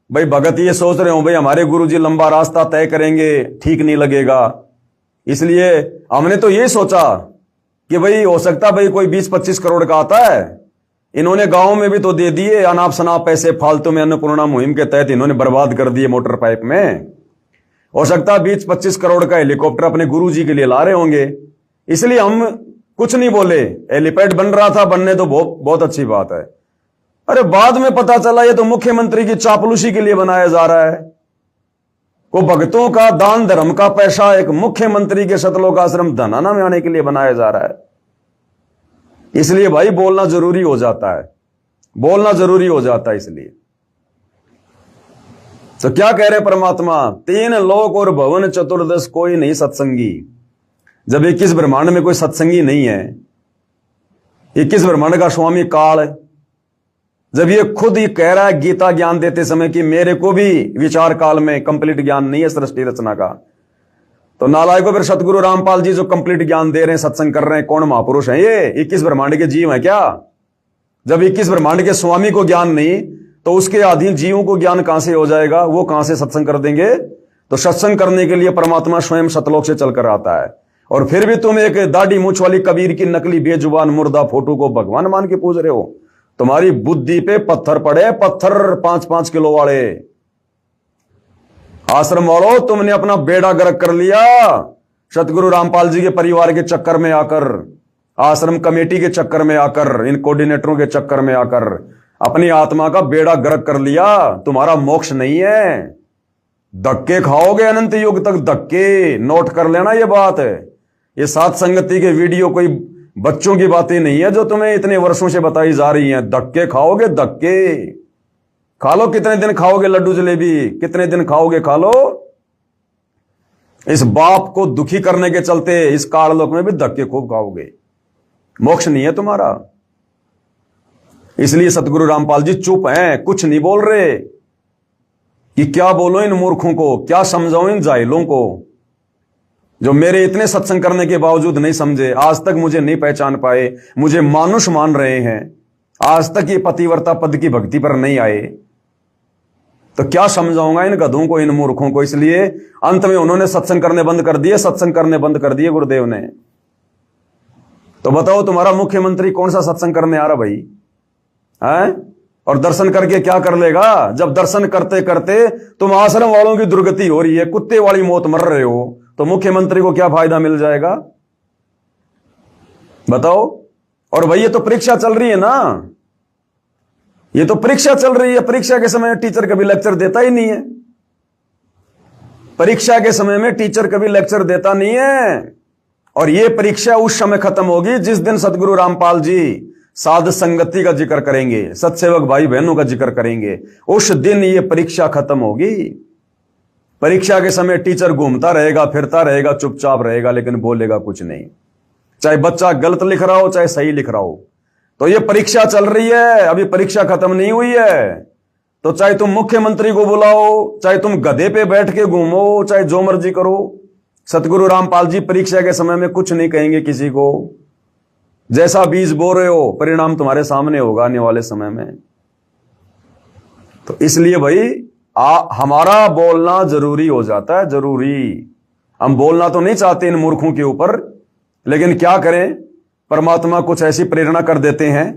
भाई भगत ये सोच रहे हो भाई हमारे गुरुजी लंबा रास्ता तय करेंगे, ठीक नहीं लगेगा। इसलिए हमने तो ये सोचा कि भाई हो सकता भाई कोई 20-25 करोड़ का आता है, इन्होंने गांव में भी तो दे दिए अनाप शनाप पैसे, फालतू में अन्नपूर्णा मुहिम के तहत इन्होंने बर्बाद कर दिए मोटर पाइप में। हो सकता है 20-25 करोड़ का हेलीकॉप्टर अपने गुरुजी के लिए ला रहे होंगे, इसलिए हम कुछ नहीं बोले। हेलीपैड बन रहा था, बनने तो बहुत अच्छी बात है। अरे बाद में पता चला ये तो मुख्यमंत्री की चापलूसी के लिए बनाया जा रहा है। वो भक्तों का दान धर्म का पैसा एक मुख्यमंत्री के सतलोक आश्रम धनाना में आने के लिए बनाया जा रहा है। इसलिए भाई बोलना जरूरी हो जाता है, बोलना जरूरी हो जाता है। इसलिए तो क्या कह रहे परमात्मा? 3 लोक और भवन चतुर्दश कोई नहीं सत्संगी। जब 21 ब्रह्मांड में कोई सत्संगी नहीं है, 21 ब्रह्मांड का स्वामी काल है, जब ये खुद ही कह रहा है गीता ज्ञान देते समय कि मेरे को भी विचार काल में कंप्लीट ज्ञान नहीं है सृष्टि रचना का, तो नालायकों फिर सतगुरु रामपाल जी जो कंप्लीट ज्ञान दे रहे हैं, सत्संग कर रहे हैं, कौन महापुरुष हैं ये? 21 ब्रह्मांड के जीव हैं क्या? जब 21 ब्रह्मांड के स्वामी को ज्ञान नहीं, तो उसके अधीन जीवों को ज्ञान कहां से हो जाएगा? वो कहां से सत्संग कर देंगे? तो सत्संग करने के लिए परमात्मा स्वयं सतलोक से चलकर आता है। और फिर भी तुम एक दाढ़ी मूछ वाली कबीर की नकली बेजुबान मुर्दा फोटो को भगवान मान के पूज रहे हो। तुम्हारी बुद्धि पे पत्थर पड़े, पत्थर 5-5 किलो वाले। आश्रम वालों, तुमने अपना बेड़ा गर्क कर लिया सतगुरु रामपाल जी के परिवार के चक्कर में आकर, आश्रम कमेटी के चक्कर में आकर, इन कोऑर्डिनेटरों के चक्कर में आकर अपनी आत्मा का बेड़ा गर्क कर लिया। तुम्हारा मोक्ष नहीं है, धक्के खाओगे अनंत युग तक, धक्के। नोट कर लेना ये बात है। ये सात संगति के वीडियो कोई बच्चों की बातें नहीं है जो तुम्हें इतने वर्षों से बताई जा रही हैं। धक्के खाओगे, धक्के खा लो। कितने दिन खाओगे लड्डू जलेबी? कितने दिन खाओगे? खा लो। इस बाप को दुखी करने के चलते इस काललोक में भी धक्के खूब खाओगे। मोक्ष नहीं है तुम्हारा। इसलिए सतगुरु रामपाल जी चुप हैं, कुछ नहीं बोल रहे कि क्या बोलो इन मूर्खों को, क्या समझाओ इन जाहिलों को जो मेरे इतने सत्संग करने के बावजूद नहीं समझे, आज तक मुझे नहीं पहचान पाए, मुझे मानुष मान रहे हैं, आज तक ये पतिव्रता पद की भक्ति पर नहीं आए। तो क्या समझाऊंगा इन गधों को, इन मूर्खों को। इसलिए अंत में उन्होंने सत्संग करने बंद कर दिए, सत्संग करने बंद कर दिए गुरुदेव ने। तो बताओ तुम्हारा मुख्यमंत्री कौन सा सत्संग करने आ रहा भाई है? और दर्शन करके क्या कर लेगा? जब दर्शन करते करते तुम आश्रम वालों की दुर्गति हो रही है, कुत्ते वाली मौत मर रहे हो, तो मुख्यमंत्री को क्या फायदा मिल जाएगा? बताओ। और भाई ये तो परीक्षा चल रही है ना, ये तो परीक्षा चल रही है। परीक्षा के समय में टीचर कभी लेक्चर देता ही नहीं है। परीक्षा के समय में टीचर कभी लेक्चर देता नहीं है। और ये परीक्षा उस समय खत्म होगी जिस दिन सतगुरु रामपाल जी साध संगति का जिक्र करेंगे, सत्सेवक भाई बहनों का जिक्र करेंगे, उस दिन ये परीक्षा खत्म होगी। परीक्षा के समय टीचर घूमता रहेगा, फिरता रहेगा, चुपचाप रहेगा, लेकिन बोलेगा कुछ नहीं। चाहे बच्चा गलत लिख रहा हो, चाहे सही लिख रहा हो। तो ये परीक्षा चल रही है, अभी परीक्षा खत्म नहीं हुई है। तो चाहे तुम मुख्यमंत्री को बुलाओ, चाहे तुम गधे पे बैठ के घूमो, चाहे जो मर्जी करो, सतगुरु रामपाल जी परीक्षा के समय में कुछ नहीं कहेंगे किसी को। जैसा बीज बो रहे हो, परिणाम तुम्हारे सामने होगा आने वाले समय में। तो इसलिए भाई हमारा बोलना जरूरी हो जाता है, जरूरी। हम बोलना तो नहीं चाहते इन मूर्खों के ऊपर, लेकिन क्या करें, परमात्मा कुछ ऐसी प्रेरणा कर देते हैं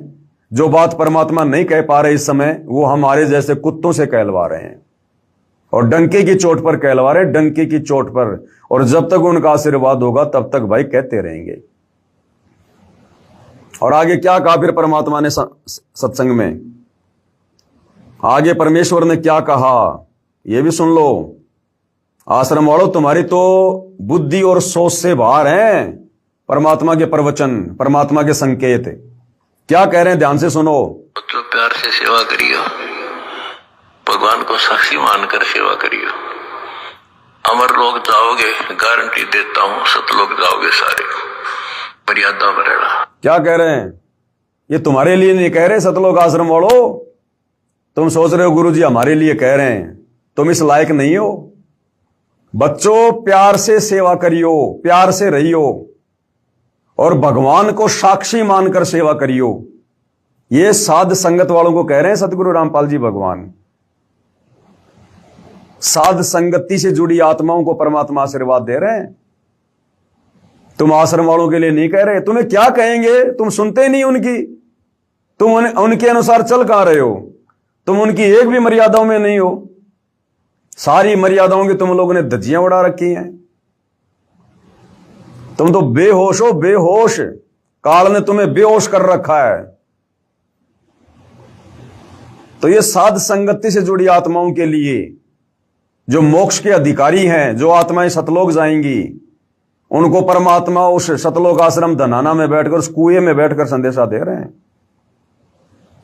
जो बात परमात्मा नहीं कह पा रहे इस समय, वो हमारे जैसे कुत्तों से कहलवा रहे हैं, और डंके की चोट पर कहलवा रहे हैं, डंके की चोट पर। और जब तक उनका आशीर्वाद होगा तब तक भाई कहते रहेंगे। और आगे क्या कहा फिर परमात्मा ने सत्संग में, आगे परमेश्वर ने क्या कहा ये भी सुन लो। आश्रम वालों, तुम्हारी तो बुद्धि और सोच से बाहर हैं परमात्मा के प्रवचन, परमात्मा के संकेत। क्या कह रहे हैं, ध्यान से सुनो। तो प्यार से सेवा करियो, भगवान को साक्षी मानकर सेवा करियो। अमर लोग जाओगे, गारंटी देता हूं, सतलोक जाओगे सारे, मर्यादा में रहना। क्या कह रहे हैं, ये तुम्हारे लिए नहीं कह रहे सतलोक आश्रम वालों। तुम सोच रहे हो गुरुजी हमारे लिए कह रहे हैं, तुम इस लायक नहीं हो। बच्चों, प्यार से सेवा करियो, प्यार से रहियो, और भगवान को साक्षी मानकर सेवा करियो। ये साध संगत वालों को कह रहे हैं सतगुरु रामपाल जी भगवान। साध संगति से जुड़ी आत्माओं को परमात्मा आशीर्वाद दे रहे हैं। तुम आश्रम वालों के लिए नहीं कह रहे। तुम्हें क्या कहेंगे, तुम सुनते नहीं उनकी, तुम उनके अनुसार चल कहां रहे हो, तुम उनकी एक भी मर्यादाओं में नहीं हो। सारी मर्यादाओं की तुम लोगों ने धज्जियां उड़ा रखी हैं। तुम तो बेहोश हो, बेहोश। काल ने तुम्हें बेहोश कर रखा है। तो ये साध संगति से जुड़ी आत्माओं के लिए, जो मोक्ष के अधिकारी हैं, जो आत्माएं सतलोक जाएंगी, उनको परमात्मा उस सतलोक आश्रम धनाना में बैठकर, उस कुएं में बैठकर संदेशा दे रहे हैं।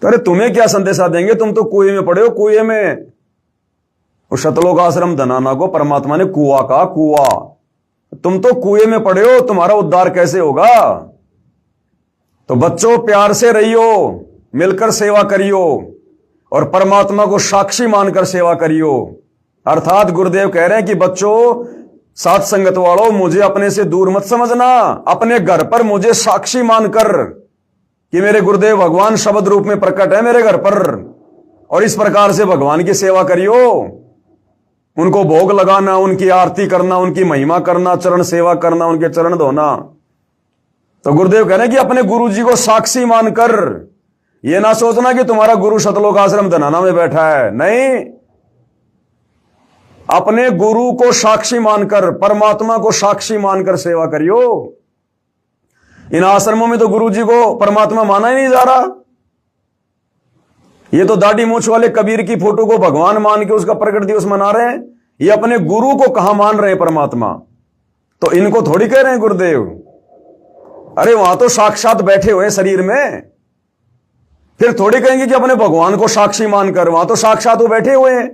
तो अरे तुम्हें क्या संदेशा देंगे, तुम तो कुएं में पड़े हो, कुएं में। उस सतलोक आश्रम धनाना को परमात्मा ने कुआं कहा, कुआं। तुम तो कुएं में पड़े हो, तुम्हारा उद्धार कैसे होगा। तो बच्चों, प्यार से रहियो, मिलकर सेवा करियो, और परमात्मा को साक्षी मानकर सेवा करियो। अर्थात गुरुदेव कह रहे हैं कि बच्चों, साथ संगत वालों, मुझे अपने से दूर मत समझना। अपने घर पर मुझे साक्षी मानकर कि मेरे गुरुदेव भगवान शब्द रूप में प्रकट है मेरे घर पर, और इस प्रकार से भगवान की सेवा करियो। उनको भोग लगाना, उनकी आरती करना, उनकी महिमा करना, चरण सेवा करना, उनके चरण धोना। तो गुरुदेव कह रहे हैं कि अपने गुरु जी को साक्षी मानकर, यह ना सोचना कि तुम्हारा गुरु सतलोक आश्रम धनाना में बैठा है, नहीं। अपने गुरु को साक्षी मानकर, परमात्मा को साक्षी मानकर सेवा करियो। इन आश्रमों में तो गुरु जी को परमात्मा माना ही नहीं जा रहा। ये तो दाढ़ी मूछ वाले कबीर की फोटो को भगवान मान के उसका प्रकट दिवस मना रहे हैं। ये अपने गुरु को कहां मान रहे हैं परमात्मा। तो इनको थोड़ी कह रहे हैं गुरुदेव, अरे वहां तो साक्षात बैठे हुए शरीर में, फिर थोड़ी कहेंगे कि अपने भगवान को साक्षी मानकर, वहां तो साक्षात वो बैठे हुए हैं।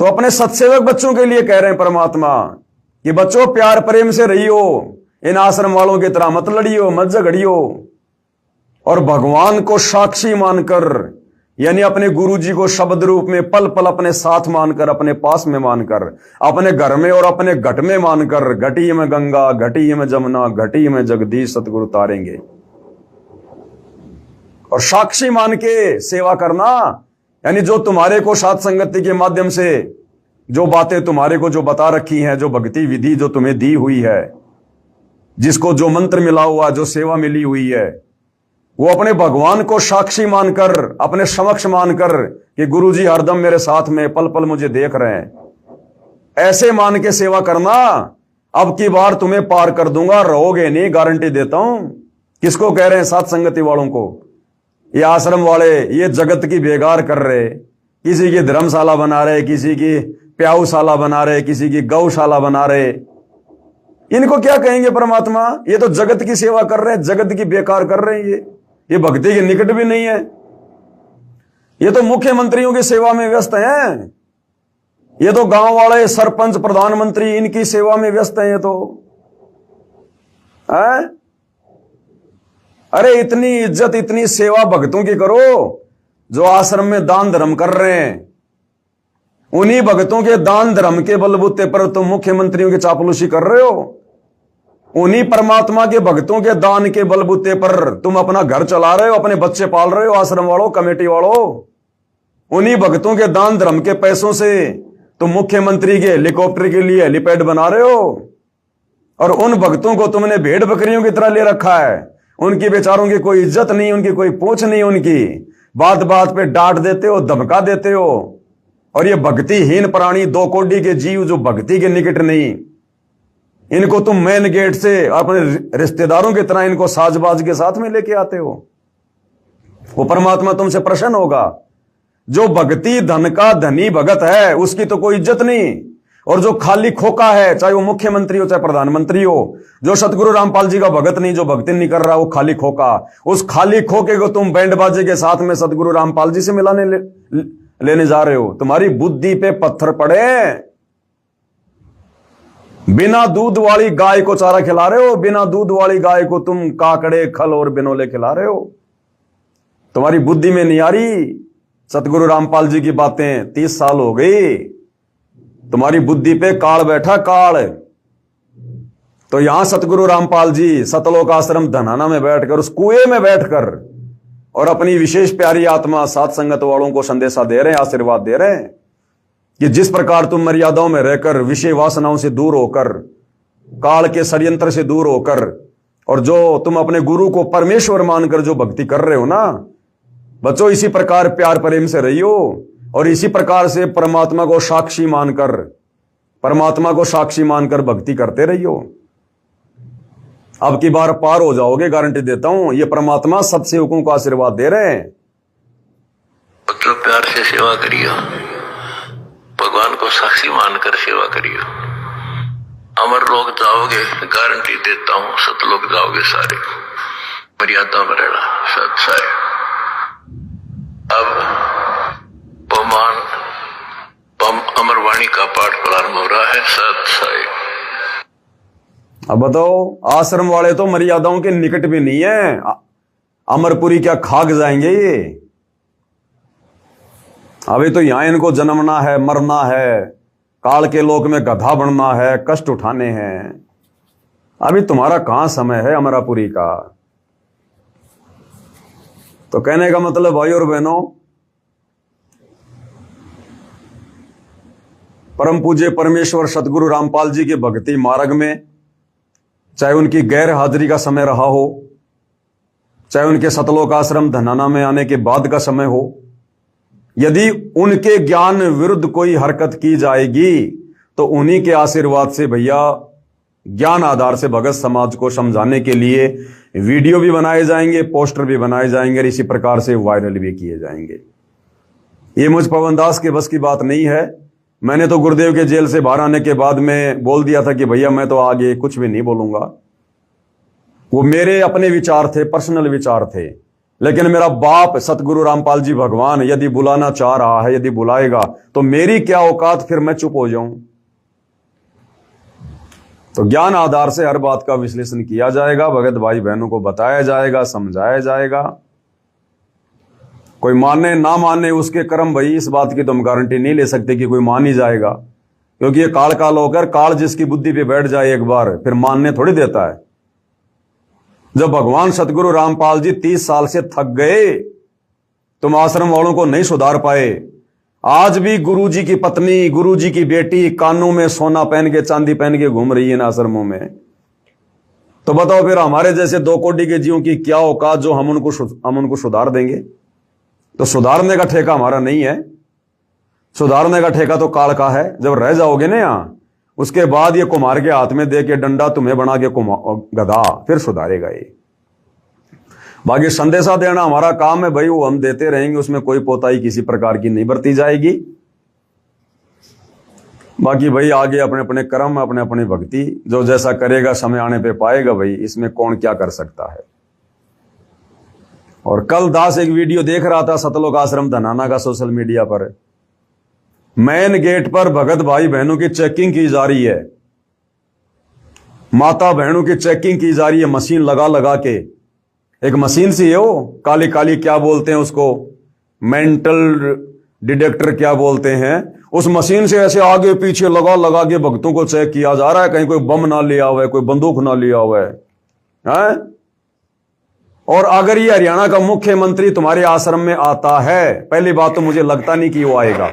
तो अपने सत्सेवक बच्चों के लिए कह रहे हैं परमात्मा कि बच्चों, प्यार प्रेम से रहियो, इन आश्रम वालों की तरह मत लड़ियो, मत झगड़ियो, और भगवान को साक्षी मानकर, यानी अपने गुरु जी को शब्द रूप में पल पल अपने साथ मानकर, अपने पास में मानकर, अपने घर में और अपने घट में मानकर, घटी में गंगा, घटी में जमुना, घटी में जगदीश सतगुरु तारेंगे। और साक्षी मान के सेवा करना, यानी जो तुम्हारे को साथ संगति के माध्यम से जो बातें तुम्हारे को जो बता रखी हैं, जो भक्ति विधि जो तुम्हें दी हुई है, जिसको जो मंत्र मिला हुआ, जो सेवा मिली हुई है, वो अपने भगवान को साक्षी मानकर, अपने समक्ष मानकर कि गुरुजी हरदम मेरे साथ में, पल पल मुझे देख रहे हैं, ऐसे मान के सेवा करना। अब की बार तुम्हें पार कर दूंगा, रहोगे नहीं, गारंटी देता हूं। किसको कह रहे हैं? साथ संगति वालों को। ये आश्रम वाले ये जगत की बेगार कर रहे, किसी की धर्मशाला बना रहे, किसी की प्याऊशाला बना रहे, किसी की गौशाला बना रहे। इनको क्या कहेंगे परमात्मा? ये तो जगत की सेवा कर रहे हैं, जगत की बेकार कर रहे हैं। ये भक्ति के निकट भी नहीं है। ये तो मुख्यमंत्रियों की सेवा में व्यस्त हैं। ये तो गांव वाले सरपंच, प्रधानमंत्री, इनकी सेवा में व्यस्त हैं। ये तो है? अरे इतनी इज्जत, इतनी सेवा भक्तों की करो जो आश्रम में दान धर्म कर रहे हैं। उन्हीं भक्तों के दान धर्म के बलबूते पर तुम मुख्यमंत्रियों की चापलूसी कर रहे हो। उन्हीं परमात्मा के भक्तों के दान के बलबूते पर तुम अपना घर चला रहे हो, अपने बच्चे पाल रहे हो। आश्रम वालों, कमेटी वालों, उन्हीं भक्तों के दान धर्म के पैसों से तुम मुख्यमंत्री के हेलीकॉप्टर के लिए हेलीपैड बना रहे हो। और उन भक्तों को तुमने भेड़ बकरियों की तरह ले रखा है। उनकी बेचारों की कोई इज्जत नहीं, उनकी कोई पूछ नहीं, उनकी बात बात पे डांट देते हो, धमका देते हो। और ये भक्तिहीन प्राणी, 2 कोड़ी के जीव जो भक्ति के निकट नहीं, इनको तुम मेन गेट से अपने रिश्तेदारों की तरह इनको साजबाज के साथ में लेके आते हो। वो परमात्मा तुमसे प्रसन्न होगा। जो भक्ति धन का धनी भगत है उसकी तो कोई इज्जत नहीं, और जो खाली खोका है, चाहे वो मुख्यमंत्री हो चाहे प्रधानमंत्री हो, जो सतगुरु रामपाल जी का भगत नहीं, जो भक्ति नहीं कर रहा, वो खाली खोका। उस खाली खोके को तुम बैंड बाजे के साथ में सतगुरु रामपाल जी से मिलाने लेने जा रहे हो। तुम्हारी बुद्धि पे पत्थर पड़े। बिना दूध वाली गाय को चारा खिला रहे हो, बिना दूध वाली गाय को तुम काकड़े खल और बिनोले खिला रहे हो। तुम्हारी बुद्धि में नहीं आ रही सतगुरु रामपाल जी की बातें। 30 साल हो गई, तुम्हारी बुद्धि पे काल बैठा, काल। तो यहां सतगुरु रामपाल जी सतलोक आश्रम धनाना में बैठकर, उस कुएं में बैठकर, और अपनी विशेष प्यारी आत्मा सात संगत वालों को संदेशा दे रहे हैं, आशीर्वाद दे रहे हैं कि जिस प्रकार तुम मर्यादाओं में रहकर, विषय वासनाओं से दूर होकर, काल के षड्यंत्र से दूर होकर, और जो तुम अपने गुरु को परमेश्वर मानकर जो भक्ति कर रहे हो ना बच्चों, इसी प्रकार प्यार प्रेम से रहियो, और इसी प्रकार से परमात्मा को साक्षी मानकर, परमात्मा को साक्षी मानकर भक्ति करते रहियो। अब की बार पार हो जाओगे, गारंटी देता हूं। ये परमात्मा सत्सेवकों को आशीर्वाद दे रहे हैं। पुत्र प्यार से सेवा करियो, भगवान को साक्षी मानकर सेवा करियो। अमर लोग जाओगे, गारंटी देता हूं, सतलोक जाओगे सारे। मर्यादा में रहना सत्साय। अब पमान अमरवाणी का पाठ प्रारंभ हो रहा है। सत्साय। अब बताओ, आश्रम वाले तो मर्यादाओं के निकट भी नहीं है। अमरपुरी क्या खाक जाएंगे ये? अभी तो यहां इनको जन्मना है, मरना है, काल के लोक में गधा बनना है, कष्ट उठाने हैं। अभी तुम्हारा कहां समय है अमरापुरी का? तो कहने का मतलब भाई और बहनों, परम पूज्य परमेश्वर सतगुरु रामपाल जी के भक्ति मार्ग में, चाहे उनकी गैर हाजिरी का समय रहा हो, चाहे उनके सतलोक आश्रम धनाना में आने के बाद का समय हो, यदि उनके ज्ञान विरुद्ध कोई हरकत की जाएगी तो उन्हीं के आशीर्वाद से भैया ज्ञान आधार से भगत समाज को समझाने के लिए वीडियो भी बनाए जाएंगे, पोस्टर भी बनाए जाएंगे, और इसी प्रकार से वायरल भी किए जाएंगे। ये मुझ पवन दास के बस की बात नहीं है। मैंने तो गुरुदेव के जेल से बाहर आने के बाद में बोल दिया था कि भैया मैं तो आगे कुछ भी नहीं बोलूंगा। वो मेरे अपने विचार थे, पर्सनल विचार थे, लेकिन मेरा बाप सतगुरु रामपाल जी भगवान यदि बुलाना चाह रहा है, यदि बुलाएगा, तो मेरी क्या औकात फिर मैं चुप हो जाऊं? तो ज्ञान आधार से हर बात का विश्लेषण किया जाएगा, भगत भाई बहनों को बताया जाएगा, समझाया जाएगा। कोई माने ना माने उसके कर्म, भाई इस बात की तो हम गारंटी नहीं ले सकते कि कोई मान ही जाएगा, क्योंकि ये काल काल होकर, काल जिसकी बुद्धि पे बैठ जाए एक बार, फिर मानने थोड़ी देता है। जब भगवान सतगुरु रामपाल जी 30 साल से थक गए, तुम आश्रम वालों को नहीं सुधार पाए। आज भी गुरुजी की पत्नी, गुरुजी की बेटी कानों में सोना पहन के, चांदी पहन के घूम रही है ना आश्रमों में। तो बताओ फिर हमारे जैसे 2 कोटि के जीवों की क्या औकात जो हम उनको सुधार देंगे? तो सुधारने का ठेका हमारा नहीं है, सुधारने का ठेका तो काल का है। जब रह जाओगे ना यहां, उसके बाद ये कुम्हार के हाथ में दे के डंडा तुम्हें बना के गधा, फिर सुधारेगा ये। बाकी संदेशा देना हमारा काम है भाई, वो हम देते रहेंगे, उसमें कोई पोताई किसी प्रकार की नहीं बरती जाएगी। बाकी भाई आगे अपने अपने कर्म, अपने अपनी भक्ति, जो जैसा करेगा समय आने पे पाएगा भाई, इसमें कौन क्या कर सकता है। और कल दास एक वीडियो देख रहा था सतलोक आश्रम धनाना का सोशल मीडिया पर। मेन गेट पर भगत भाई बहनों की चेकिंग की जा रही है, माता बहनों की चेकिंग की जा रही है, मशीन लगा लगा के। एक मशीन सी है वो, काली काली क्या बोलते हैं उसको, मेंटल डिटेक्टर क्या बोलते हैं, उस मशीन से ऐसे आगे पीछे लगा लगा के भक्तों को चेक किया जा रहा है, कहीं कोई बम ना लिया हुआ है, कोई बंदूक ना लिया हुआ है। और अगर ये हरियाणा का मुख्यमंत्री तुम्हारे आश्रम में आता है, पहली बात तो मुझे लगता नहीं कि वो आएगा।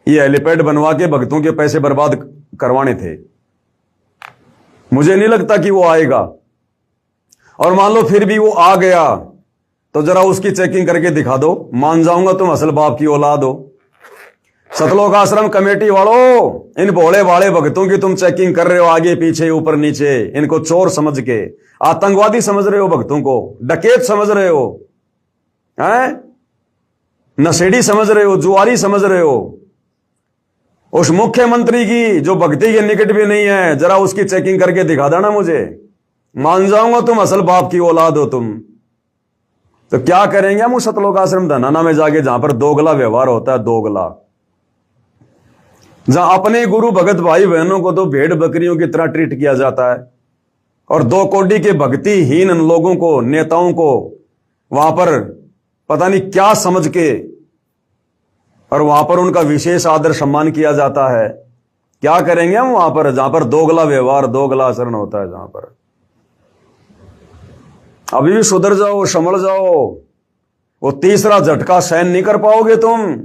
ये हेलीपैड बनवा के भक्तों के पैसे बर्बाद करवाने थे, मुझे नहीं लगता कि वो आएगा। और मान लो फिर भी वो आ गया तो जरा उसकी चेकिंग करके दिखा दो, मान जाऊंगा तुम असल बाप की औलाद हो। सतलोक आश्रम कमेटी वालों, इन भोले भाले भक्तों की तुम चेकिंग कर रहे हो आगे पीछे ऊपर नीचे, इनको चोर समझ के, आतंकवादी समझ रहे हो, भक्तों को डकैत समझ रहे हो, हैं? नशेड़ी समझ रहे हो, जुआरी समझ रहे हो। उस मुख्यमंत्री की जो भक्ति के निकट भी नहीं है, जरा उसकी चेकिंग करके दिखा देना मुझे, मान जाऊंगा तुम असल बाप की औलाद हो तुम। तो क्या करेंगे हम उस सतलोक आश्रम धनाना में जाके, जहां पर दोगला व्यवहार होता है, दोगला, जहां अपने गुरु भगत भाई बहनों को तो भेड़ बकरियों की तरह ट्रीट किया जाता है, और 2 कोड़ी के भक्तिहीन लोगों को, नेताओं को वहां पर पता नहीं क्या समझ के, और वहां पर उनका विशेष आदर सम्मान किया जाता है। क्या करेंगे हम वहां पर, जहां पर दोगला व्यवहार, दोगला आचरण होता है, जहां पर। अभी भी सुधर जाओ, संभल जाओ, वो तीसरा झटका सहन नहीं कर पाओगे तुम।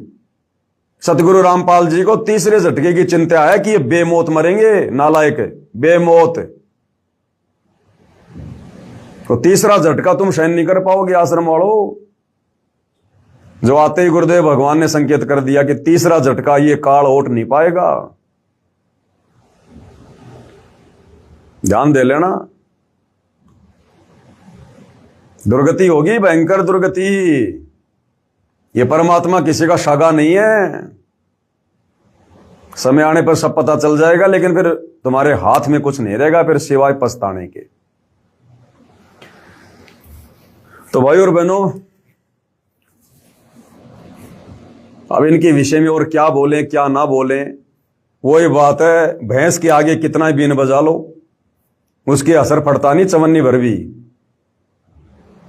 सतगुरु रामपाल जी को तीसरे झटके की चिंता है कि ये बेमौत मरेंगे, नालायक, बेमौत। तो तीसरा झटका तुम सहन नहीं कर पाओगे आश्रम वालों। जो आते ही गुरुदेव भगवान ने संकेत कर दिया कि तीसरा झटका ये काल ओट नहीं पाएगा। ध्यान दे लेना, दुर्गति होगी, भयंकर दुर्गति। ये परमात्मा किसी का शागा नहीं है। समय आने पर सब पता चल जाएगा, लेकिन फिर तुम्हारे हाथ में कुछ नहीं रहेगा फिर सिवाय पछताने के। तो भाई और बहनों, अब इनके विषय में और क्या बोलें क्या ना बोलें, वही बात है, भैंस के आगे कितना ही बीन बजा लो उसके असर पड़ता नहीं चवन्नी भर भी।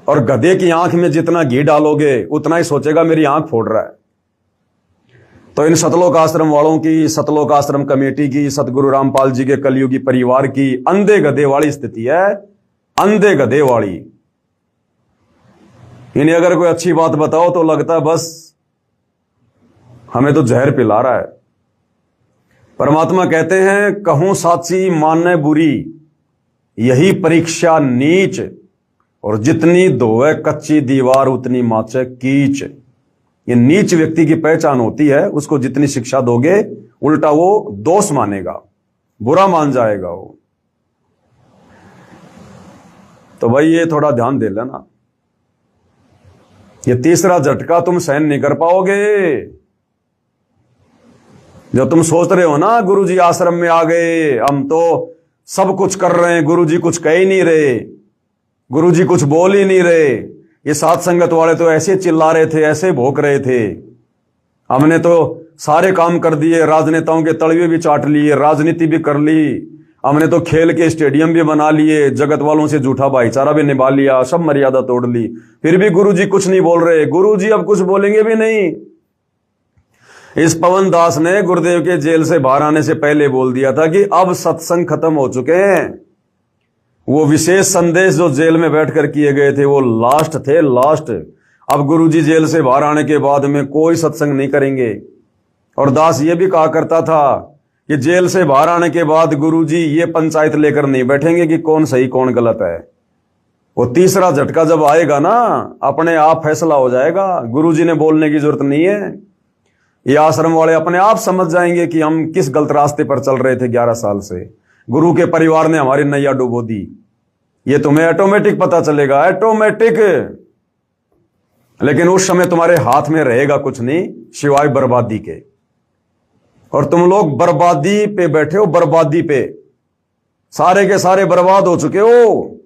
और गधे की आंख में जितना घी डालोगे उतना ही सोचेगा मेरी आंख फोड़ रहा है। तो इन सतलोक आश्रम वालों की, सतलोक आश्रम कमेटी की, सतगुरु रामपाल जी के कलयुगी परिवार की अंधे गधे वाली स्थिति है, अंधे गधे वाली। इन्हें अगर कोई अच्छी बात बताओ तो लगता है बस हमें तो जहर पिला रहा है। परमात्मा कहते हैं, कहूं साची माने बुरी, यही परीक्षा नीच, और जितनी धोए कच्ची दीवार उतनी माचे कीच। ये नीच व्यक्ति की पहचान होती है, उसको जितनी शिक्षा दोगे उल्टा वो दोष मानेगा, बुरा मान जाएगा वो। तो भाई ये थोड़ा ध्यान दे लेना, ये तीसरा झटका तुम सहन नहीं कर पाओगे। जो तुम सोच रहे हो ना, गुरुजी आश्रम में आ गए, हम तो सब कुछ कर रहे हैं, गुरुजी कुछ कह ही नहीं रहे, गुरुजी कुछ बोल ही नहीं रहे, ये साथ संगत वाले तो ऐसे चिल्ला रहे थे, ऐसे भौंक रहे थे, हमने तो सारे काम कर दिए, राजनेताओं के तलवे भी चाट लिए, राजनीति भी कर ली, हमने तो खेल के स्टेडियम भी बना लिए, जगत वालों से झूठा भाईचारा भी निभा लिया, सब मर्यादा तोड़ ली, फिर भी गुरुजी कुछ नहीं बोल रहे। गुरुजी अब कुछ बोलेंगे भी नहीं। इस पवन दास ने गुरुदेव के जेल से बाहर आने से पहले बोल दिया था कि अब सत्संग खत्म हो चुके हैं। वो विशेष संदेश जो जेल में बैठकर किए गए थे वो लास्ट थे, लास्ट। अब गुरुजी जेल से बाहर आने के बाद में कोई सत्संग नहीं करेंगे। और दास ये भी कहा करता था कि जेल से बाहर आने के बाद गुरुजी ये पंचायत लेकर नहीं बैठेंगे कि कौन सही कौन गलत है। वो तीसरा झटका जब आएगा ना, अपने आप फैसला हो जाएगा, गुरुजी ने बोलने की जरूरत नहीं है। ये आश्रम वाले अपने आप समझ जाएंगे कि हम किस गलत रास्ते पर चल रहे थे 11 साल से। गुरु के परिवार ने हमारी नैया डुबो दी, ये तुम्हें ऑटोमेटिक पता चलेगा, ऑटोमेटिक। लेकिन उस समय तुम्हारे हाथ में रहेगा कुछ नहीं सिवाय बर्बादी के। और तुम लोग बर्बादी पे बैठे हो, बर्बादी पे, सारे के सारे बर्बाद हो चुके हो।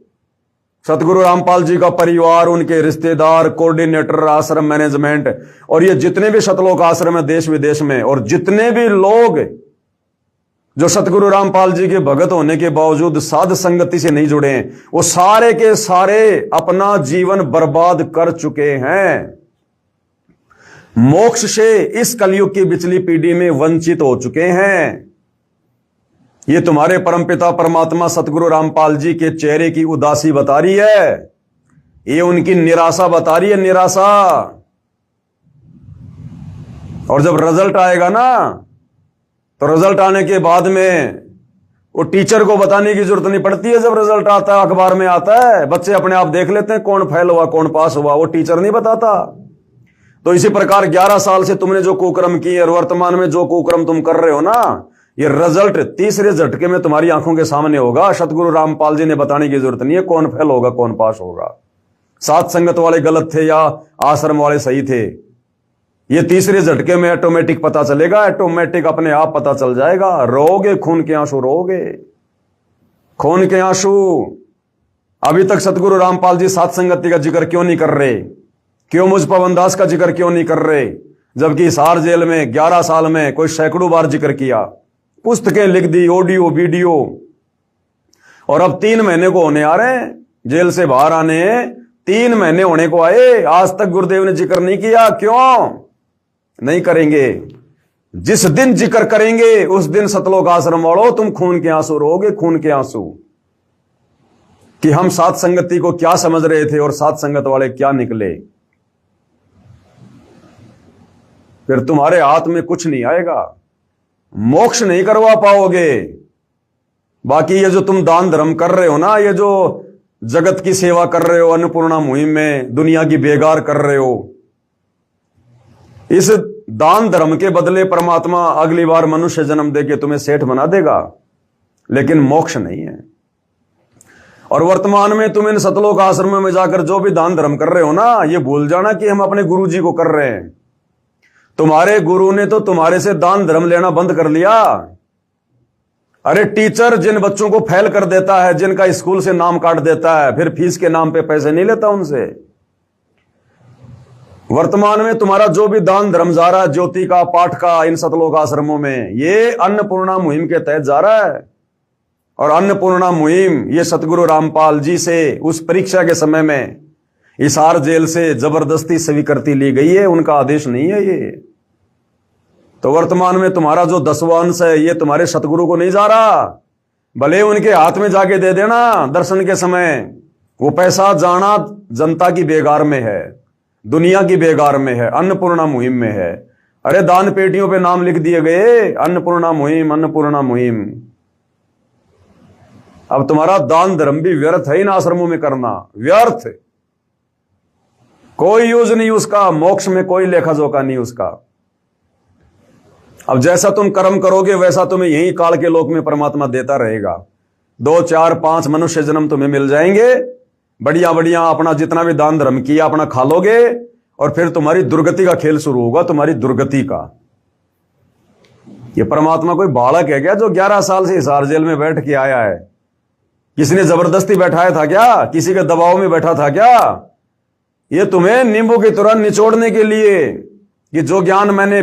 सतगुरु रामपाल जी का परिवार, उनके रिश्तेदार, कोऑर्डिनेटर, आश्रम मैनेजमेंट, और ये जितने भी सतलोक आश्रम है देश विदेश में, और जितने भी लोग जो सतगुरु रामपाल जी के भगत होने के बावजूद साध संगति से नहीं जुड़े हैं, वो सारे के सारे अपना जीवन बर्बाद कर चुके हैं। मोक्ष से इस कलयुग की पिछली पीढ़ी में वंचित हो चुके हैं। ये तुम्हारे परमपिता परमात्मा सतगुरु रामपाल जी के चेहरे की उदासी बता रही है, ये उनकी निराशा बता रही है, निराशा। और जब रिजल्ट आएगा ना, तो रिजल्ट आने के बाद में वो टीचर को बताने की जरूरत नहीं पड़ती है। जब रिजल्ट आता है, अखबार में आता है, बच्चे अपने आप देख लेते हैं कौन फेल हुआ कौन पास हुआ, वो टीचर नहीं बताता। तो इसी प्रकार 11 साल से तुमने जो कुकर्म किए और वर्तमान में जो कुकर्म तुम कर रहे हो ना, ये रिजल्ट तीसरे झटके में तुम्हारी आंखों के सामने होगा। सतगुरु रामपाल जी ने बताने की जरूरत नहीं है कौन फेल होगा कौन पास होगा, साथ संगत वाले गलत थे या आश्रम वाले सही थे। ये तीसरे झटके में ऑटोमेटिक पता चलेगा, ऑटोमेटिक अपने आप पता चल जाएगा। रोगे खून के आंसू, रोगे खून के आंसू। अभी तक सतगुरु रामपाल जी साथ संगति का जिक्र क्यों नहीं कर रहे? क्यों मुझ पवन दास का जिक्र क्यों नहीं कर रहे? जबकि हिसार जेल में 11 साल में कोई सैकड़ों बार जिक्र किया, पुस्तकें लिख दी, ऑडियो वीडियो, और अब 3 महीने को होने आ रहे हैं जेल से बाहर आने, 3 महीने होने को आए, आज तक गुरुदेव ने जिक्र नहीं किया। क्यों नहीं करेंगे? जिस दिन जिक्र करेंगे उस दिन सतलोक आश्रम वालों तुम खून के आंसू रोगे, खून के आंसू, कि हम साथ संगति को क्या समझ रहे थे और साथ संगत वाले क्या निकले। फिर तुम्हारे हाथ में कुछ नहीं आएगा, मोक्ष नहीं करवा पाओगे। बाकी ये जो तुम दान धर्म कर रहे हो ना, ये जो जगत की सेवा कर रहे हो, अन्नपूर्णा मुहिम में दुनिया की बेगार कर रहे हो, इस दान धर्म के बदले परमात्मा अगली बार मनुष्य जन्म देके तुम्हें सेठ बना देगा, लेकिन मोक्ष नहीं है। और वर्तमान में तुम इन सतलोक आश्रम में जाकर जो भी दान धर्म कर रहे हो ना, ये भूल जाना कि हम अपने गुरु जी को कर रहे हैं। तुम्हारे गुरु ने तो तुम्हारे से दान धर्म लेना बंद कर लिया। अरे टीचर जिन बच्चों को फेल कर देता है, जिनका स्कूल से नाम काट देता है, फिर फीस के नाम पे पैसे नहीं लेता उनसे। वर्तमान में तुम्हारा जो भी दान धर्म जा रहा है, ज्योति का, पाठ का, इन सतलोक आश्रमों में, ये अन्नपूर्णा मुहिम के तहत जा रहा है। और अन्नपूर्णा मुहिम ये सतगुरु रामपाल जी से उस परीक्षा के समय में हिसार जेल से जबरदस्ती स्वीकृति ली गई है, उनका आदेश नहीं है ये। तो वर्तमान में तुम्हारा जो 10वां अंश है, ये तुम्हारे सतगुरु को नहीं जा रहा। भले उनके हाथ में जाके दे देना दर्शन के समय, वो पैसा जाना जनता की बेगार में है, दुनिया की बेगार में है, अन्नपूर्णा मुहिम में है। अरे दान पेटियों पे नाम लिख दिए गए, अन्नपूर्णा मुहिम, अन्नपूर्णा मुहिम। अब तुम्हारा दान धर्म भी व्यर्थ है इन आश्रमों में करना, व्यर्थ, कोई यूज नहीं उसका, मोक्ष में कोई लेखा जोखा नहीं उसका। अब जैसा तुम कर्म करोगे वैसा तुम्हें यही काल के लोक में परमात्मा देता रहेगा। 2, 4, 5 मनुष्य जन्म तुम्हें मिल जाएंगे, बढ़िया बढ़िया अपना जितना भी दान धर्म किया अपना खा लोगे, और फिर तुम्हारी दुर्गति का खेल शुरू होगा, तुम्हारी दुर्गति का। ये परमात्मा कोई बालक है क्या जो 11 साल से हिसार जेल में बैठ के आया है? किसी ने जबरदस्ती बैठाया था क्या? किसी के दबाव में बैठा था क्या? ये तुम्हें नींबू की तरह निचोड़ने के लिए कि जो ज्ञान मैंने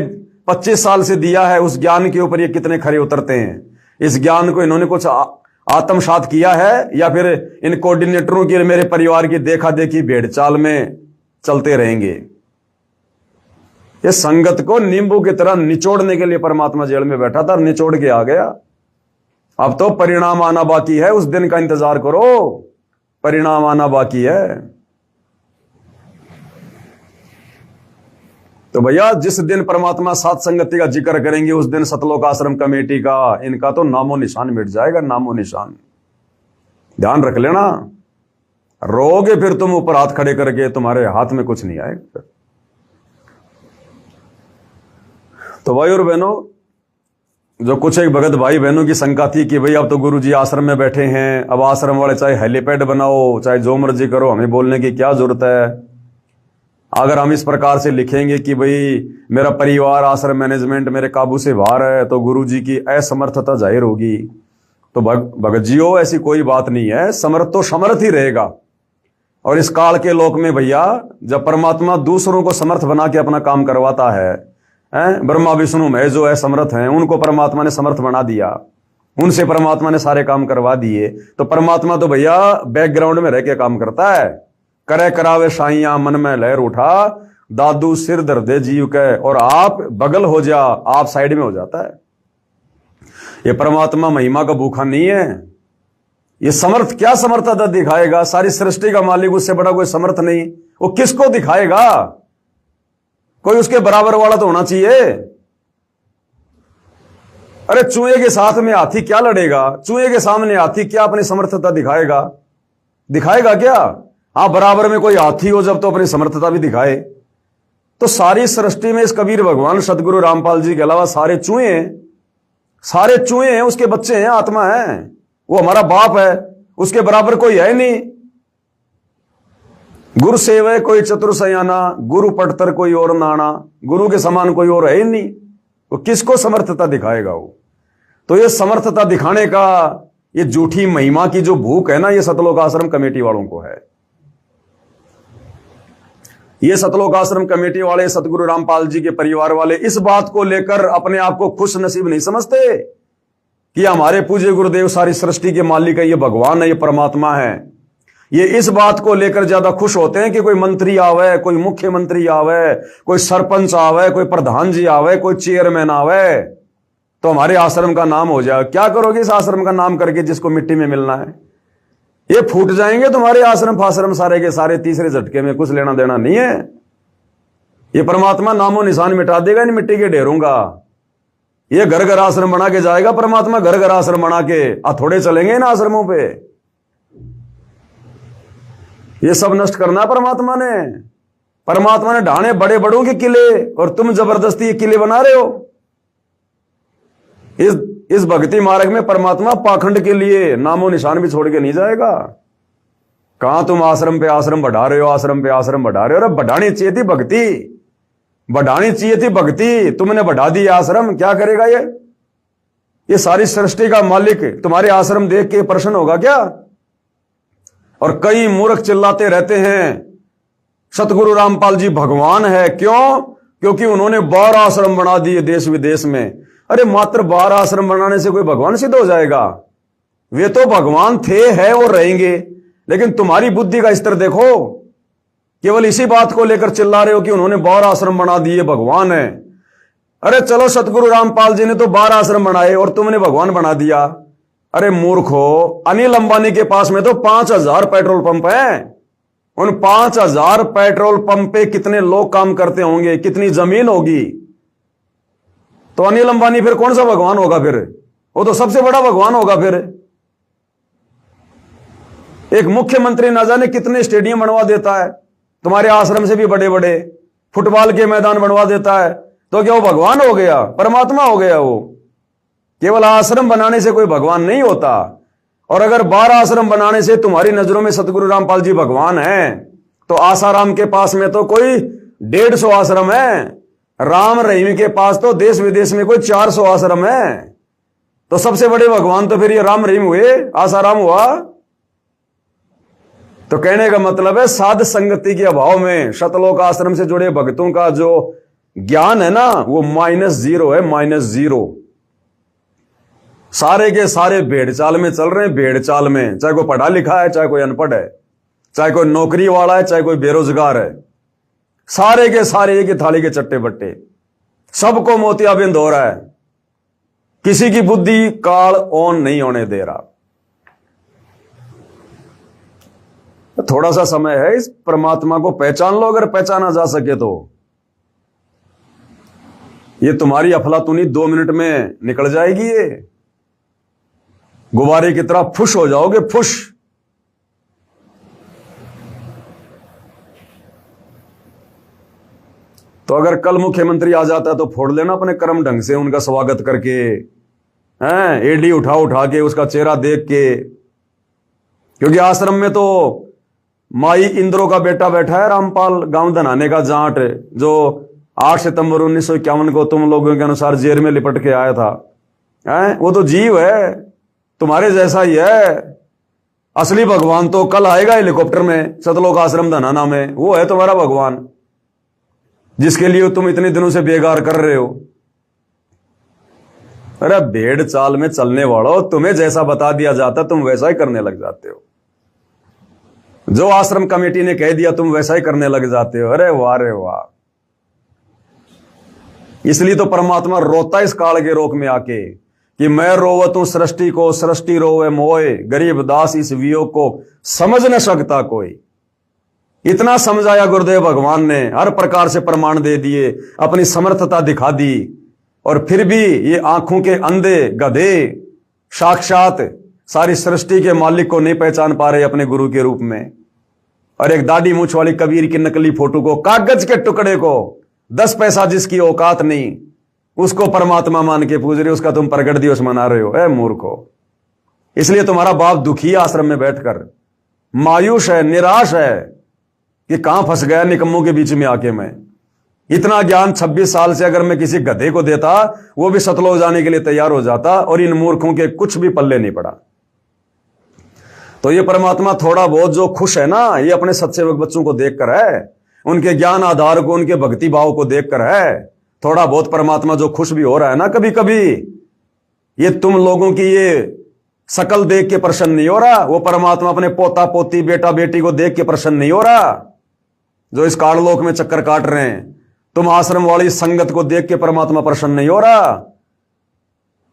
25 साल से दिया है, उस ज्ञान के ऊपर ये कितने खरे उतरते हैं। इस ज्ञान को इन्होंने कुछ आत्मसात किया है, या फिर इन कोऑर्डिनेटरों की, मेरे परिवार की देखा देखी भेड़ चाल में चलते रहेंगे। ये संगत को नींबू की तरह निचोड़ने के लिए परमात्मा जेल में बैठा था, निचोड़ के आ गया। अब तो परिणाम आना बाकी है, उस दिन का इंतजार करो, परिणाम आना बाकी है। तो भैया जिस दिन परमात्मा साथ संगति का जिक्र करेंगे, उस दिन सतलोक आश्रम कमेटी का, इनका तो नामो निशान मिट जाएगा, नामो निशान। ध्यान रख लेना, रोगे फिर तुम ऊपर हाथ खड़े करके, तुम्हारे हाथ में कुछ नहीं आएगा। तो भाई और बहनों, जो कुछ एक भगत भाई बहनों की शंका थी कि भाई अब तो गुरुजी आश्रम में बैठे हैं, अब आश्रम वाले चाहे हेलीपैड बनाओ चाहे जो मर्जी करो, हमें बोलने की क्या जरूरत है। अगर हम इस प्रकार से लिखेंगे कि भाई मेरा परिवार, आश्रम मैनेजमेंट मेरे काबू से बाहर है, तो गुरुजी की असमर्थता जाहिर होगी। तो भगत जियो, ऐसी कोई बात नहीं है, समर्थ तो समर्थ ही रहेगा। और इस काल के लोक में भैया, जब परमात्मा दूसरों को समर्थ बना के अपना काम करवाता है, ब्रह्मा विष्णु में जो असमर्थ हैं उनको परमात्मा ने समर्थ बना दिया, उनसे परमात्मा ने सारे काम करवा दिए। तो परमात्मा तो भैया बैकग्राउंड में रह के काम करता है। करे करावे साइया मन में लहर उठा, दादू सिर दर्दे जीव के, और आप बगल हो जा, आप साइड में हो जाता है। ये परमात्मा महिमा का भूखा नहीं है। ये समर्थ क्या समर्थता दिखाएगा? सारी सृष्टि का मालिक, उससे बड़ा कोई समर्थ नहीं। वो किसको दिखाएगा? कोई उसके बराबर वाला तो होना चाहिए। अरे चूहे के साथ में हाथी क्या लड़ेगा? चूहे के सामने हाथी क्या अपनी समर्थता दिखाएगा? दिखाएगा क्या? हाँ, बराबर में कोई हाथी हो जब तो अपनी समर्थता भी दिखाए। तो सारी सृष्टि में इस कबीर भगवान सदगुरु रामपाल जी के अलावा सारे चूहे हैं, उसके बच्चे हैं, आत्मा है, वो हमारा बाप है, उसके बराबर कोई है नहीं। गुरु सेवय कोई चतुर सयाना, गुरु पटतर कोई और नाना, गुरु के समान कोई और है ही नहीं। वो किसको समर्थता दिखाएगा वो? तो ये समर्थता दिखाने का, ये झूठी महिमा की जो भूख है ना, ये सतलोक आश्रम कमेटी वालों को है। ये सतलोक आश्रम कमेटी वाले, सतगुरु रामपाल जी के परिवार वाले इस बात को लेकर अपने आप को खुश नसीब नहीं समझते कि हमारे पूज्य गुरुदेव सारी सृष्टि के मालिक है, ये भगवान है, ये परमात्मा है। ये इस बात को लेकर ज्यादा खुश होते हैं कि कोई मंत्री आवे, कोई मुख्यमंत्री आवे, कोई सरपंच आवे, कोई प्रधान जी आवे, कोई चेयरमैन आवे, तो हमारे आश्रम का नाम हो जाए। क्या करोगे इस आश्रम का नाम करके जिसको मिट्टी में मिलना है? ये फूट जाएंगे तुम्हारे आश्रम फाश्रम सारे के सारे, तीसरे झटके में, कुछ लेना देना नहीं है। ये परमात्मा नामो निशान मिटा देगा इन मिट्टी के ढेरों का। ये घर घर आश्रम बना के जाएगा परमात्मा, घर घर आश्रम बना के थोड़े चलेंगे इन आश्रमों पे। ये सब नष्ट करना परमात्मा ने ढाने बड़े बड़ों के किले, और तुम जबरदस्ती ये किले बना रहे हो। इस भक्ति मार्ग में परमात्मा पाखंड के लिए नामो निशान भी छोड़ के नहीं जाएगा। कहां तुम आश्रम पे आश्रम बढ़ा रहे हो, आश्रम पे आश्रम बढ़ा रहे हो। अरे बढ़ानी चाहिए थी भक्ति, बढ़ानी चाहिए थी भक्ति, तुमने बढ़ा दी आश्रम। क्या करेगा ये सारी सृष्टि का मालिक तुम्हारे आश्रम देख के प्रसन्न होगा क्या? और कई मूर्ख चिल्लाते रहते हैं सतगुरु रामपाल जी भगवान है। क्यों? क्योंकि उन्होंने 12 आश्रम बना दिए देश विदेश में। अरे मात्र 12 आश्रम बनाने से कोई भगवान सिद्ध हो जाएगा? वे तो भगवान थे, है और रहेंगे। लेकिन तुम्हारी बुद्धि का स्तर देखो, केवल इसी बात को लेकर चिल्ला रहे हो कि उन्होंने 12 आश्रम बना दिए, भगवान है। अरे चलो, सतगुरु रामपाल जी ने तो 12 आश्रम बनाए और तुमने भगवान बना दिया। अरे मूर्खो, अनिल अंबानी के पास में तो 5000 पेट्रोल पंप हैं। उन 5000 पेट्रोल पंप पे कितने लोग काम करते होंगे, कितनी जमीन होगी? तो अनिल अंबानी फिर कौन सा भगवान होगा? फिर वो तो सबसे बड़ा भगवान होगा। फिर एक मुख्यमंत्री ना जाने कितने स्टेडियम बनवा देता है, तुम्हारे आश्रम से भी बड़े बड़े फुटबॉल के मैदान बनवा देता है। तो क्या वो भगवान हो गया? परमात्मा हो गया वो? केवल आश्रम बनाने से कोई भगवान नहीं होता। और अगर 12 आश्रम बनाने से तुम्हारी नजरों में सतगुरु रामपाल जी भगवान हैं, तो आसाराम के पास में तो कोई 150 आश्रम है। राम रहीम के पास तो देश विदेश में कोई 400 आश्रम है। तो सबसे बड़े भगवान तो फिर ये राम रहीम हुए, आसाराम हुआ। तो कहने का मतलब है, साध संगति के अभाव में सतलोक आश्रम से जुड़े भक्तों का जो ज्ञान है ना, वो -0 है, -0। सारे के सारे भेड़ चाल में चल रहे हैं, भेड़ चाल में। चाहे कोई पढ़ा लिखा है, चाहे कोई अनपढ़ है, चाहे कोई नौकरी वाला है, चाहे कोई बेरोजगार है, सारे के सारे एक ही थाली के चट्टे बट्टे, सबको मोतियाबिंद हो रहा है। किसी की बुद्धि काल ऑन नहीं होने दे रहा। थोड़ा सा समय है, इस परमात्मा को पहचान लो, अगर पहचाना जा सके तो। ये तुम्हारी अफलातुनी 2 मिनट में निकल जाएगी। ये गुब्बारे की तरह फुश हो जाओगे, फुश। तो अगर कल मुख्यमंत्री आ जाता है तो फोड़ लेना अपने कर्म ढंग से उनका स्वागत करके, हैं, एडी उठा उठा के, उसका चेहरा देख के। क्योंकि आश्रम में तो माई इंद्रो का बेटा बैठा है, रामपाल गांव धनाने का जाट, जो 8 सितंबर 1951 को तुम लोगों के अनुसार जेल में लिपट के आया था। हैं, वो तो जीव है, तुम्हारे जैसा ही है। असली भगवान तो कल आएगा हेलीकॉप्टर में सतलोक आश्रम धनाना में। वो है तुम्हारा भगवान, जिसके लिए तुम इतने दिनों से बेगार कर रहे हो। अरे भेड़ चाल में चलने वालों, तुम्हें जैसा बता दिया जाता तुम वैसा ही करने लग जाते हो। जो आश्रम कमेटी ने कह दिया तुम वैसा ही करने लग जाते हो। अरे वाह रे वाह। इसलिए तो परमात्मा रोता इस काल के रोक में आके कि मैं रोवत हूं सृष्टि को, सृष्टि रोवे मोए, गरीब दास इस वियोग को समझ न सकता कोई। इतना समझाया गुरुदेव भगवान ने, हर प्रकार से प्रमाण दे दिए, अपनी समर्थता दिखा दी। और फिर भी ये आंखों के अंधे गधे साक्षात सारी सृष्टि के मालिक को नहीं पहचान पा रहे अपने गुरु के रूप में। और एक दाढ़ी मूछ वाली कबीर की नकली फोटो को, कागज के टुकड़े को 10 पैसा जिसकी औकात नहीं, उसको परमात्मा मान के पूज रहे हो, उसका तुम प्रगट दिवस मना रहे हो। ए मूर्खो, इसलिए तुम्हारा बाप दुखी है आश्रम में बैठकर, मायूस है, निराश है कि कहां फंस गया निकम्मों के बीच में आके। मैं इतना ज्ञान 26 साल से अगर मैं किसी गधे को देता, वो भी सतलोक जाने के लिए तैयार हो जाता, और इन मूर्खों के कुछ भी पल्ले नहीं पड़ा। तो ये परमात्मा थोड़ा बहुत जो खुश है ना, ये अपने सत्सेवक बच्चों को देखकर है, उनके ज्ञान आधार को, उनके भक्ति भाव को देखकर है। थोड़ा बहुत परमात्मा जो खुश भी हो रहा है ना कभी कभी, ये तुम लोगों की ये शकल देख के प्रसन्न नहीं हो रहा। वो परमात्मा अपने पोता पोती बेटा बेटी को देख के प्रसन्न नहीं हो रहा, जो इस काललोक में चक्कर काट रहे हैं। तुम आश्रम वाली संगत को देख के परमात्मा प्रसन्न नहीं हो रहा।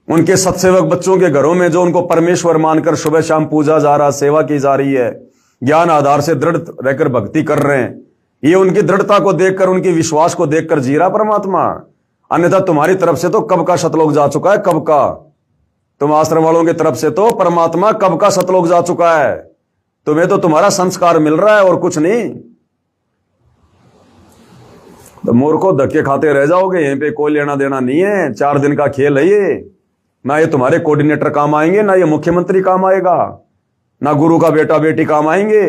उनके सत्सेवक बच्चों के घरों में जो उनको परमेश्वर मानकर सुबह शाम पूजा जा रहा, सेवा की जा रही है, ज्ञान आधार से दृढ़ रहकर भक्ति कर रहे हैं, ये उनकी दृढ़ता को देखकर, उनके विश्वास को देखकर जी रहा परमात्मा। अन्यथा तुम्हारी तरफ से तो कब का सतलोक जा चुका है, कब का। तुम आश्रम वालों की तरफ से तो परमात्मा कब का सतलोक जा चुका है। तुम्हें तो तुम्हारा संस्कार मिल रहा है और कुछ नहीं। तो मूर्खों, धक्के खाते रह जाओगे, यहीं पे कोई लेना देना नहीं है। 4 दिन का खेल है ये। ना ये तुम्हारे कोऑर्डिनेटर काम आएंगे, ना ये मुख्यमंत्री काम आएगा, ना गुरु का बेटा बेटी काम आएंगे।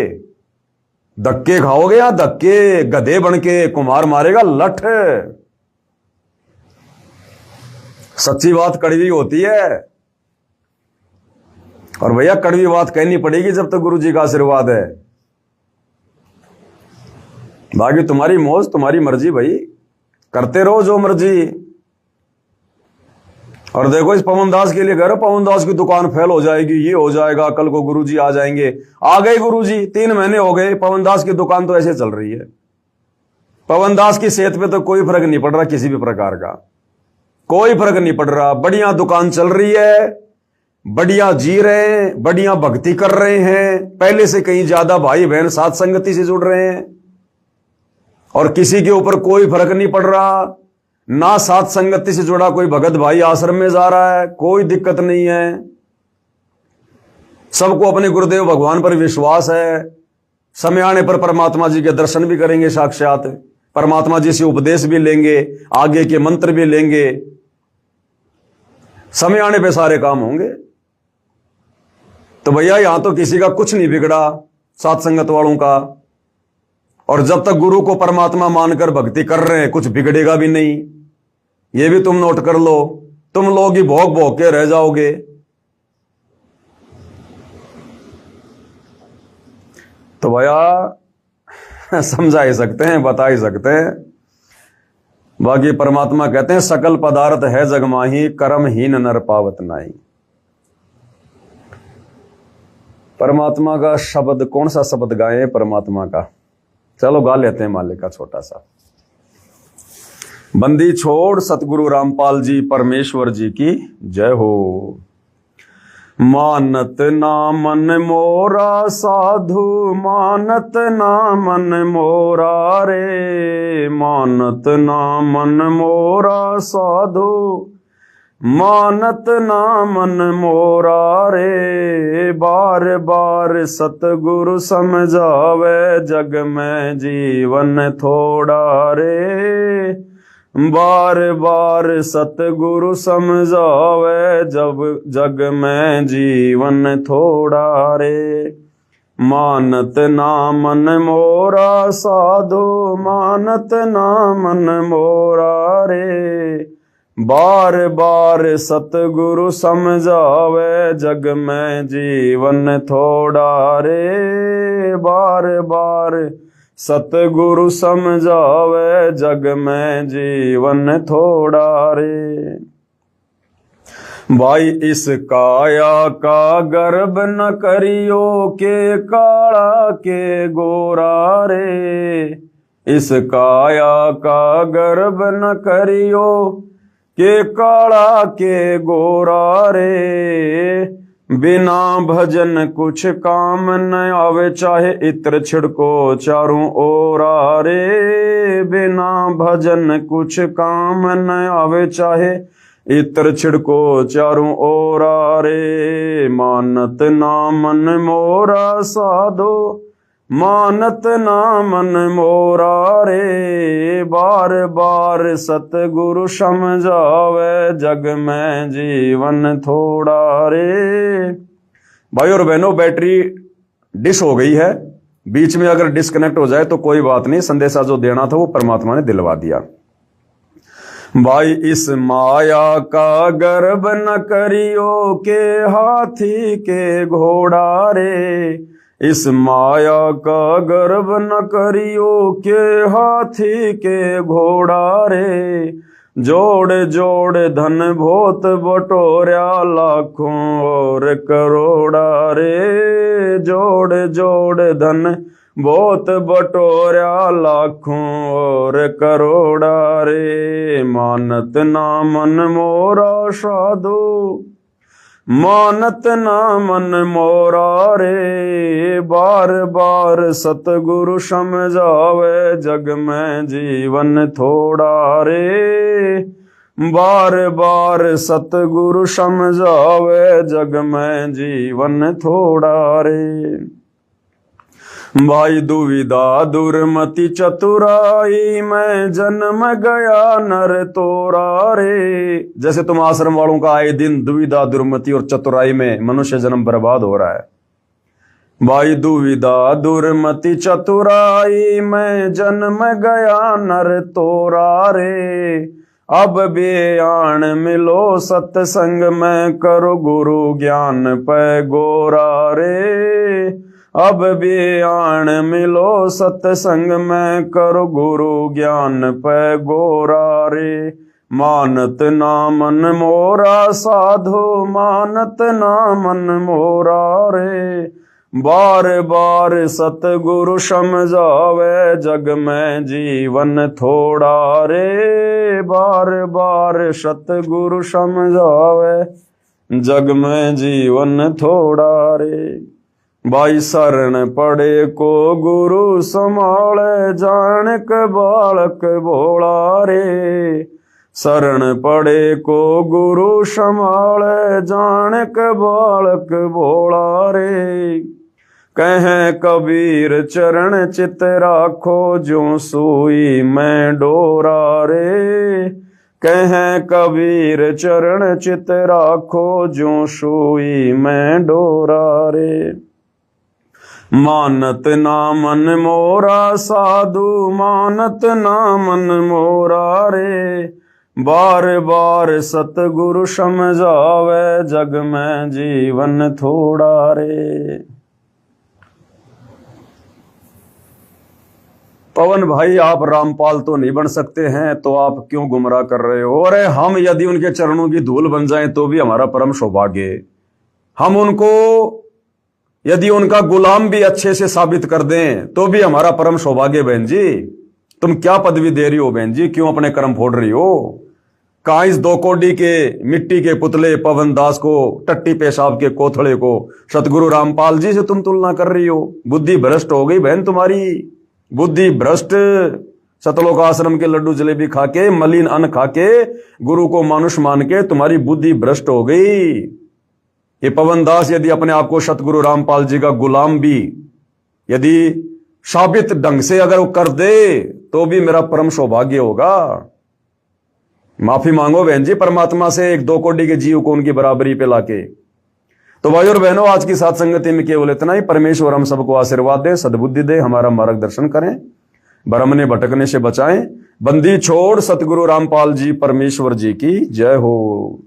धक्के खाओगे या धक्के, गधे बन के कुमार मारेगा लठ। सच्ची बात कड़वी होती है, और भैया कड़वी बात कहनी पड़ेगी जब तक गुरु जी का आशीर्वाद है। बाकी तुम्हारी मौज, तुम्हारी मर्जी भाई, करते रहो जो मर्जी। और देखो, इस पवन दास के लिए कह रहे हो, पवन दास की दुकान फेल हो जाएगी, ये हो जाएगा, कल को गुरुजी आ जाएंगे। आ गए गुरुजी, 3 महीने हो गए, पवन दास की दुकान तो ऐसे चल रही है। पवन दास की सेहत पे तो कोई फर्क नहीं पड़ रहा, किसी भी प्रकार का कोई फर्क नहीं पड़ रहा। बढ़िया दुकान चल रही है, बढ़िया जी रहे हैं, बढ़िया भक्ति कर रहे हैं, पहले से कहीं ज्यादा भाई बहन साथ संगति से जुड़ रहे हैं, और किसी के ऊपर कोई फर्क नहीं पड़ रहा। ना साथ संगति से जुड़ा कोई भगत भाई आश्रम में जा रहा है, कोई दिक्कत नहीं है। सबको अपने गुरुदेव भगवान पर विश्वास है। समय आने पर परमात्मा जी के दर्शन भी करेंगे साक्षात, परमात्मा जी से उपदेश भी लेंगे, आगे के मंत्र भी लेंगे। समय आने पे सारे काम होंगे। तो भैया यहां तो किसी का कुछ नहीं बिगड़ा, साथ संगत वालों का। और जब तक गुरु को परमात्मा मानकर भक्ति कर रहे हैं, कुछ बिगड़ेगा भी नहीं। ये भी तुम नोट कर लो। तुम लोग ही भोग भोग के रह जाओगे। तो भैया समझा ही सकते हैं, बता ही सकते हैं। बाकी परमात्मा कहते हैं, सकल पदार्थ है जग माही, कर्महीन नर पावत नाई। परमात्मा का शब्द, कौन सा शब्द गाए परमात्मा का? चलो गा लेते हैं मालिक का छोटा सा। बंदी छोड़ सतगुरु रामपाल जी परमेश्वर जी की जय हो। मानत ना मन मोरा साधु, मानत ना मन मोरा रे, मानत ना मन मोरा साधु, मानत ना मन मोरा रे। बार बार सतगुरु समझावे, जग में जीवन थोड़ा रे। बार बार सतगुरु समझावे, जब जग में जीवन थोड़ा रे। मानत ना मन मोरा साधु, मानत ना मन मोरा रे। बार बार सतगुरु समझावे, जग में जीवन थोड़ा रे। बार बार सतगुरु समझावे, जग में जीवन थोड़ा रे। भाई इस काया का गर्भ न करियो, के काला के गोरा रे। इस काया का गर्भ न करियो, के काला के गोरा रे। बिना भजन कुछ काम न आवे, चाहे इत्र छिड़को चारों ओर रे। बिना भजन कुछ काम न आवे, चाहे इत्र छिड़को चारों ओर रे। मानत ना मन मोरा साधो, मानत ना मन मोरा रे। बार बार सतगुरु समझावे, जग में जीवन थोड़ा रे। भाई और बहनों, बैटरी डिस हो गई है, बीच में अगर डिस्कनेक्ट हो जाए तो कोई बात नहीं, संदेशा जो देना था वो परमात्मा ने दिलवा दिया। भाई इस माया का गर्भ न करियो, के हाथी के घोड़ा रे। इस माया का गर्भ न करियो, के हाथी के घोड़ा रे। जोड़ जोड़ धन भोत बटोर्या, लाखों और करोड़ा रे। जोड़ जोड़ धन बहुत बटोर्या, लाखों और करोड़ा रे। मानत ना मन मोरा साधु, मानत ना मन मोरा रे। बार बार सतगुरु समझावे, जग में जीवन थोड़ा रे। बार बार सतगुरु समझावे, जग में जीवन थोड़ा रे। भाई दुविधा दुर्मति चतुराई में, जन्म गया नर तोरा रे। जैसे तुम आश्रम वालों का आए दिन दुविधा दुर्मति और चतुराई में मनुष्य जन्म बर्बाद हो रहा है। भाई दुविधा दुर्मति चतुराई में, जन्म गया नर तोरा रे। अब बेआन मिलो सत्संग में, करो गुरु ज्ञान पे गोरा रे। अब बेआन मिलो सत्संग में, करो गुरु ज्ञान पे गोरा रे। मानत ना मन मोरा साधो, मानत ना मन मोरा रे। बार बार सतगुरु समझावे, जग में जीवन थोड़ा रे। बार बार सतगुरु समझावे, जग में जीवन थोड़ा रे। भाई शरण पड़े को गुरु संभाले, जान के बालक भोला रे। शरण पड़े को गुरु संभाले, जान के बालक भोला रे। कहे कबीर चरण चित राखो, जो सुई में डोरा रे। कहे कबीर चरण चित राखो, जो सुई में डोरा रे। मानत ना मन मोरा साधु, मानत ना मन मोरा रे। बार बार सतगुरु समझावे, जग में जीवन थोड़ा रे। पवन भाई, आप रामपाल तो नहीं बन सकते हैं, तो आप क्यों गुमराह कर रहे हो? अरे हम यदि उनके चरणों की धूल बन जाएं तो भी हमारा परम सौभाग्य। हम उनको यदि उनका गुलाम भी अच्छे से साबित कर दें तो भी हमारा परम सौभाग्य। बहन जी, तुम क्या पदवी दे रही हो बहन जी? क्यों अपने कर्म फोड़ रही हो? कहां इस 2 कोड़ी के मिट्टी के पुतले पवन दास को, टट्टी पेशाब के कोथड़े को सतगुरु रामपाल जी से तुम तुलना कर रही हो? बुद्धि भ्रष्ट हो गई बहन तुम्हारी, बुद्धि भ्रष्ट। सतलोक आश्रम के लड्डू जलेबी खा के, मलिन अन्न खा के, गुरु को मानुष मान के तुम्हारी बुद्धि भ्रष्ट हो गई। ये पवन दास यदि अपने आप को सतगुरु रामपाल जी का गुलाम भी यदि साबित ढंग से अगर वो कर दे तो भी मेरा परम सौभाग्य होगा। माफी मांगो बहन जी परमात्मा से, 1-2 कोड़ी के जीव को उनकी बराबरी पे लाके। तो भाई और बहनों, आज की साथ संगति में केवल इतना ही। परमेश्वर हम सबको आशीर्वाद दे, सद्बुद्धि दे, हमारा मार्गदर्शन करें, भ्रमने भटकने से बचाएं। बंदी छोड़ सतगुरु रामपाल जी परमेश्वर जी की जय हो।